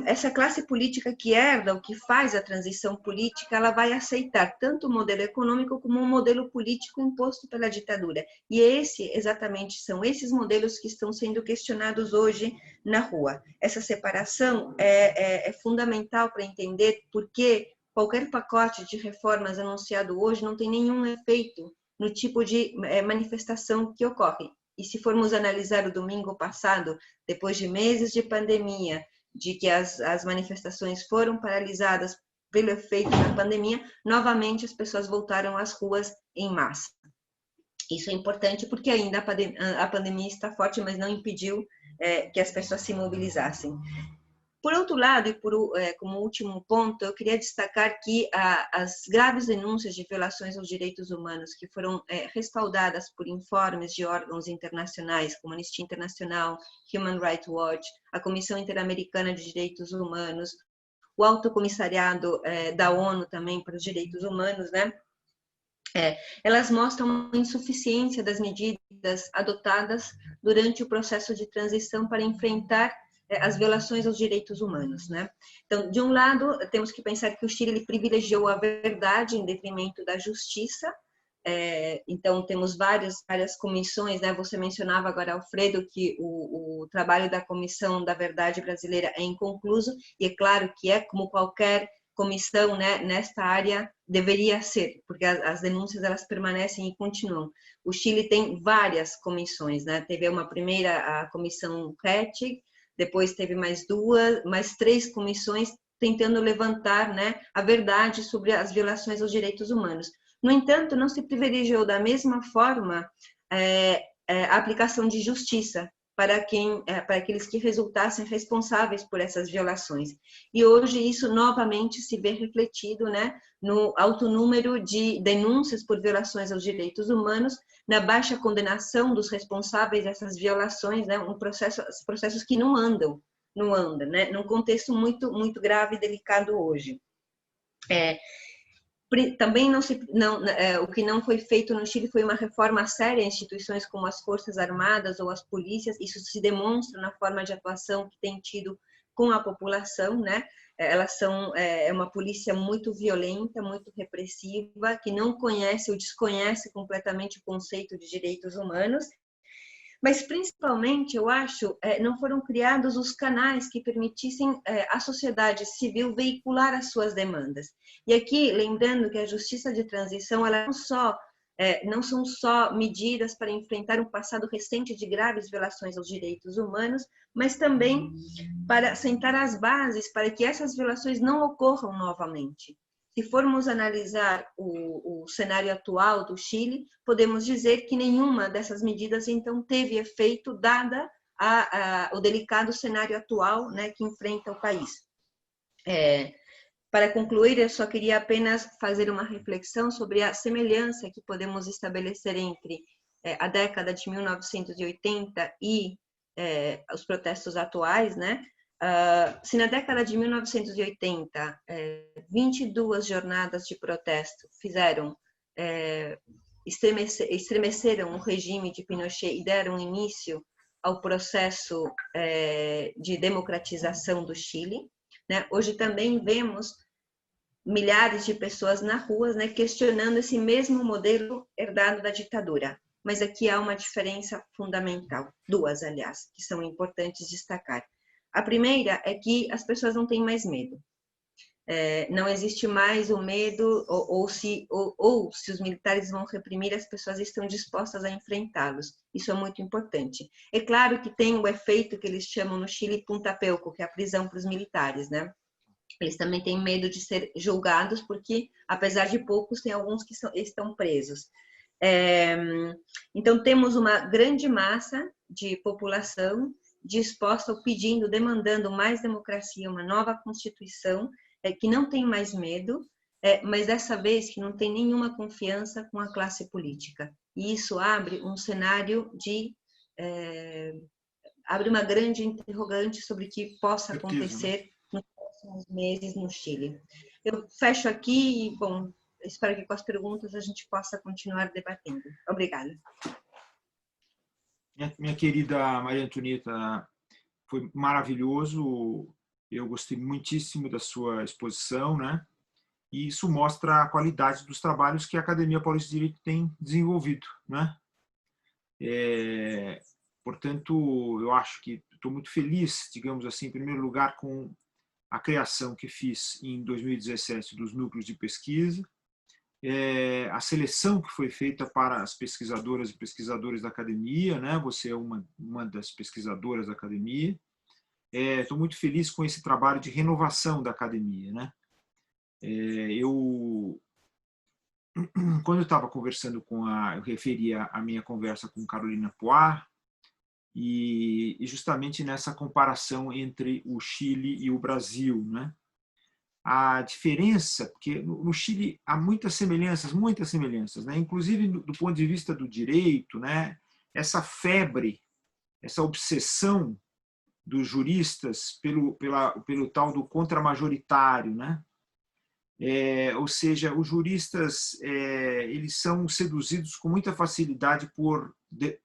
essa classe política que herda, o que faz a transição política, ela vai aceitar tanto o modelo econômico como o modelo político imposto pela ditadura. E exatamente, são esses modelos que estão sendo questionados hoje na rua. Essa separação é fundamental para entender por que qualquer pacote de reformas anunciado hoje não tem nenhum efeito no tipo de manifestação que ocorre. E se formos analisar o domingo passado, depois de meses de pandemia, de que as manifestações foram paralisadas pelo efeito da pandemia, novamente as pessoas voltaram às ruas em massa. Isso é importante porque ainda a pandemia está forte, mas não impediu que as pessoas se mobilizassem. Por outro lado, e como último ponto, eu queria destacar que as graves denúncias de violações aos direitos humanos que foram respaldadas por informes de órgãos internacionais, como Anistia Internacional, Human Rights Watch, a Comissão Interamericana de Direitos Humanos, o Alto Comissariado da ONU também para os Direitos Humanos, né? Elas mostram a insuficiência das medidas adotadas durante o processo de transição para enfrentar as violações aos direitos humanos, né? Então, de um lado, temos que pensar que o Chile ele privilegiou a verdade em detrimento da justiça. Então, temos várias comissões, né? Você mencionava agora, Alfredo, que o trabalho da Comissão da Verdade Brasileira é inconcluso, e é claro que como qualquer comissão, né, nesta área deveria ser, porque as denúncias elas permanecem e continuam. O Chile tem várias comissões, né? Teve uma primeira, a Comissão RETIG, depois teve mais três comissões tentando levantar, né, a verdade sobre as violações aos direitos humanos. No entanto, não se privilegiou da mesma forma a aplicação de justiça para aqueles que resultassem responsáveis por essas violações. E hoje isso novamente se vê refletido, né, no alto número de denúncias por violações aos direitos humanos, na baixa condenação dos responsáveis dessas violações, né, processos que não andam, né, num contexto muito, muito grave e delicado hoje. Também o que não foi feito no Chile foi uma reforma séria em instituições como as Forças Armadas ou as polícias. Isso se demonstra na forma de atuação que tem tido com a população, né? Elas são uma polícia muito violenta, muito repressiva, que não conhece ou desconhece completamente o conceito de direitos humanos. Mas, principalmente, eu acho, não foram criados os canais que permitissem à sociedade civil veicular as suas demandas. E aqui, lembrando que a justiça de transição, ela não são só medidas para enfrentar um passado recente de graves violações aos direitos humanos, mas também para sentar as bases para que essas violações não ocorram novamente. Se formos analisar o cenário atual do Chile, podemos dizer que nenhuma dessas medidas, então, teve efeito, dada o delicado cenário atual, né, que enfrenta o país. Para concluir, eu só queria apenas fazer uma reflexão sobre a semelhança que podemos estabelecer entre a década de 1980 e os protestos atuais, né? Se na década de 1980, 22 jornadas de protesto estremeceram o regime de Pinochet e deram início ao processo de democratização do Chile, né? Hoje também vemos milhares de pessoas na rua, né, questionando esse mesmo modelo herdado da ditadura. Mas aqui há uma diferença fundamental, duas, aliás, que são importantes destacar. A primeira é que as pessoas não têm mais medo. Não existe mais o medo, ou se os militares vão reprimir, as pessoas estão dispostas a enfrentá-los. Isso é muito importante. É claro que tem o efeito que eles chamam no Chile punta-peuco, que é a prisão para os militares, né? Eles também têm medo de ser julgados, porque, apesar de poucos, tem alguns que estão presos. Então, temos uma grande massa de população disposta, pedindo, demandando mais democracia, uma nova Constituição, que não tem mais medo, mas dessa vez que não tem nenhuma confiança com a classe política. E isso abre um cenário abre uma grande interrogante sobre o que possa acontecer nos próximos meses no Chile. Eu fecho aqui e, bom, espero que com as perguntas a gente possa continuar debatendo. Obrigada. Minha querida Maria Antonieta, foi maravilhoso, eu gostei muitíssimo da sua exposição, né? E isso mostra a qualidade dos trabalhos que a Academia Paulista de Direito tem desenvolvido, né? Portanto, eu acho que estou muito feliz, digamos assim, em primeiro lugar, com a criação que fiz em 2017 dos núcleos de pesquisa, a seleção que foi feita para as pesquisadoras e pesquisadores da academia, né? Você é uma das pesquisadoras da academia. Estou muito feliz com esse trabalho de renovação da academia, né? Quando eu estava conversando eu referia a minha conversa com Carolina Poir, e justamente nessa comparação entre o Chile e o Brasil, né? A diferença, porque no Chile há muitas semelhanças, né? Inclusive do ponto de vista do direito, né? Essa febre, essa obsessão dos juristas pelo tal do contramajoritário, né? Ou seja, os juristas eles são seduzidos com muita facilidade por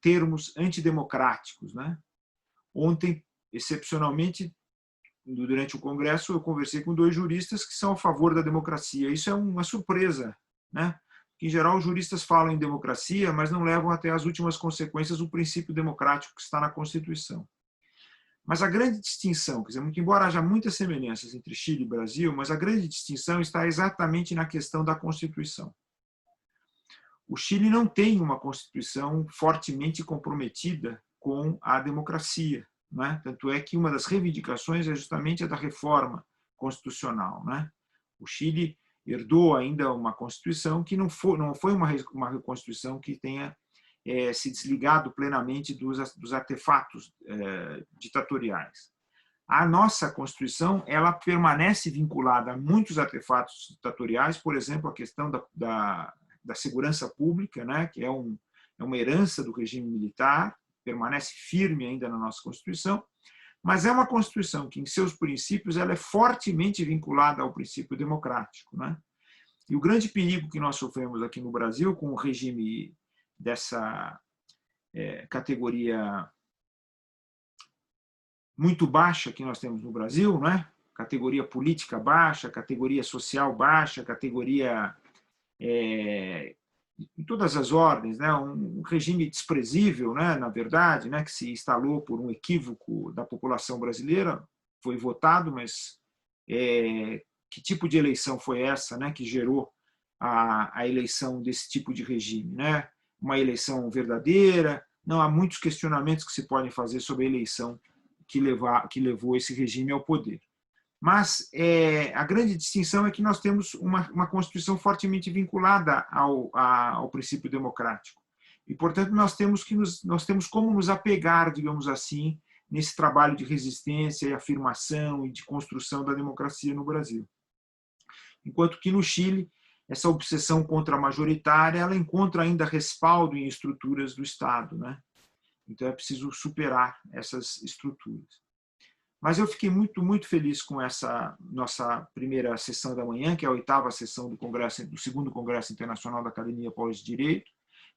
termos antidemocráticos, né? Ontem, excepcionalmente, durante o Congresso, eu conversei com 2 juristas que são a favor da democracia. Isso é uma surpresa, né? Em geral, os juristas falam em democracia, mas não levam até as últimas consequências o princípio democrático que está na Constituição. Mas a grande distinção, quer dizer, muito embora haja muitas semelhanças entre Chile e Brasil, mas a grande distinção está exatamente na questão da Constituição. O Chile não tem uma Constituição fortemente comprometida com a democracia, né? Tanto é que uma das reivindicações é justamente a da reforma constitucional, né? O Chile herdou ainda uma Constituição que não foi uma Constituição que tenha se desligado plenamente dos artefatos ditatoriais. A nossa Constituição ela permanece vinculada a muitos artefatos ditatoriais, por exemplo, a questão da segurança pública, né, que é uma herança do regime militar, permanece firme ainda na nossa Constituição, mas é uma Constituição que, em seus princípios, ela é fortemente vinculada ao princípio democrático, né? E o grande perigo que nós sofremos aqui no Brasil, com o regime dessa categoria muito baixa que nós temos no Brasil, né? Categoria política baixa, categoria social baixa, categoria em todas as ordens, né? Um regime desprezível, né? Na verdade, né? Que se instalou por um equívoco da população brasileira, foi votado, mas que tipo de eleição foi essa, né? Que gerou a eleição desse tipo de regime, né? Uma eleição verdadeira? Não, há muitos questionamentos que se podem fazer sobre a eleição que levou esse regime ao poder. Mas a grande distinção é que nós temos uma Constituição fortemente vinculada ao princípio democrático. E, portanto, nós temos como nos apegar, digamos assim, nesse trabalho de resistência e afirmação e de construção da democracia no Brasil. Enquanto que no Chile, essa obsessão contra-majoritária, ela encontra ainda respaldo em estruturas do Estado, né? Então é preciso superar essas estruturas. Mas eu fiquei muito, muito feliz com essa nossa primeira sessão da manhã, que é a 8ª sessão do 2º Congresso Internacional da Academia Paulista de Direito,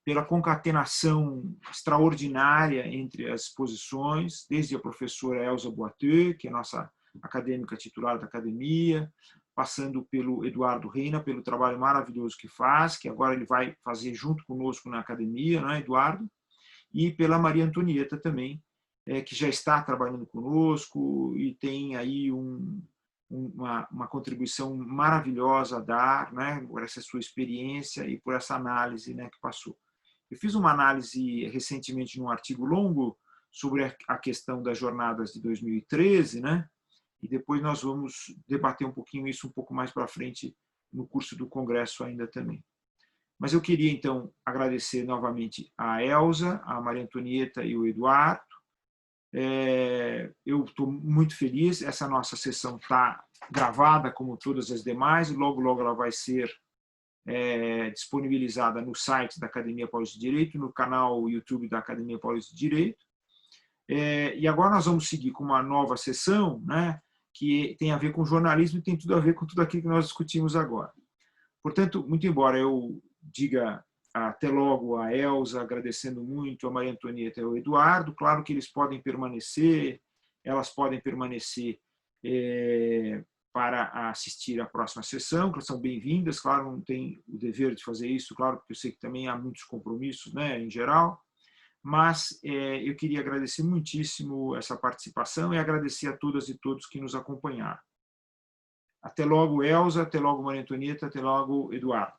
pela concatenação extraordinária entre as posições, desde a professora Elza Boateux, que é nossa acadêmica titular da academia, passando pelo Eduardo Reina, pelo trabalho maravilhoso que faz, que agora ele vai fazer junto conosco na academia, não é, Eduardo? E pela Maria Antonieta também, que já está trabalhando conosco e tem aí uma contribuição maravilhosa a dar, né, por essa sua experiência e por essa análise, né, que passou. Eu fiz uma análise recentemente num artigo longo sobre a questão das jornadas de 2013, né, e depois nós vamos debater um pouquinho isso um pouco mais para frente no curso do Congresso ainda também. Mas eu queria, então, agradecer novamente a Elza, a Maria Antonieta e o Eduardo. Eu estou muito feliz, essa nossa sessão está gravada como todas as demais, e logo, logo ela vai ser disponibilizada no site da Academia Paulista de Direito, no canal YouTube da Academia Paulista de Direito. E agora nós vamos seguir com uma nova sessão, né, que tem a ver com jornalismo e tem tudo a ver com tudo aquilo que nós discutimos agora. Portanto, muito embora eu diga até logo a Elza, agradecendo muito a Maria Antonieta e ao Eduardo, claro que eles podem permanecer elas podem permanecer para assistir à próxima sessão, que elas são bem-vindas. Claro, não tem o dever de fazer isso, claro, porque eu sei que também há muitos compromissos, né, em geral, mas eu queria agradecer muitíssimo essa participação e agradecer a todas e todos que nos acompanharam. Até logo, Elza, até logo, Maria Antonieta, até logo, Eduardo.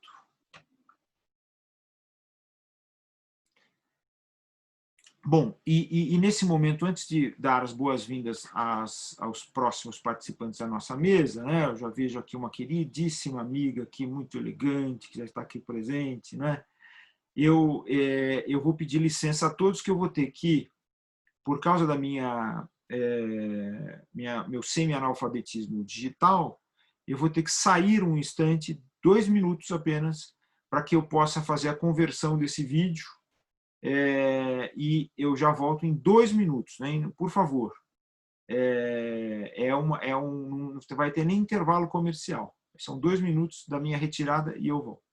Bom, e nesse momento, antes de dar as boas-vindas aos próximos participantes da nossa mesa, né, eu já vejo aqui uma queridíssima amiga aqui, muito elegante, que já está aqui presente, né, eu vou pedir licença a todos, que eu vou ter que, por causa da meu semi-analfabetismo digital, eu vou ter que sair um instante, 2 minutos apenas, para que eu possa fazer a conversão desse vídeo, e eu já volto em 2 minutos, né? Por favor. Não vai ter nem intervalo comercial. São 2 minutos da minha retirada e eu volto.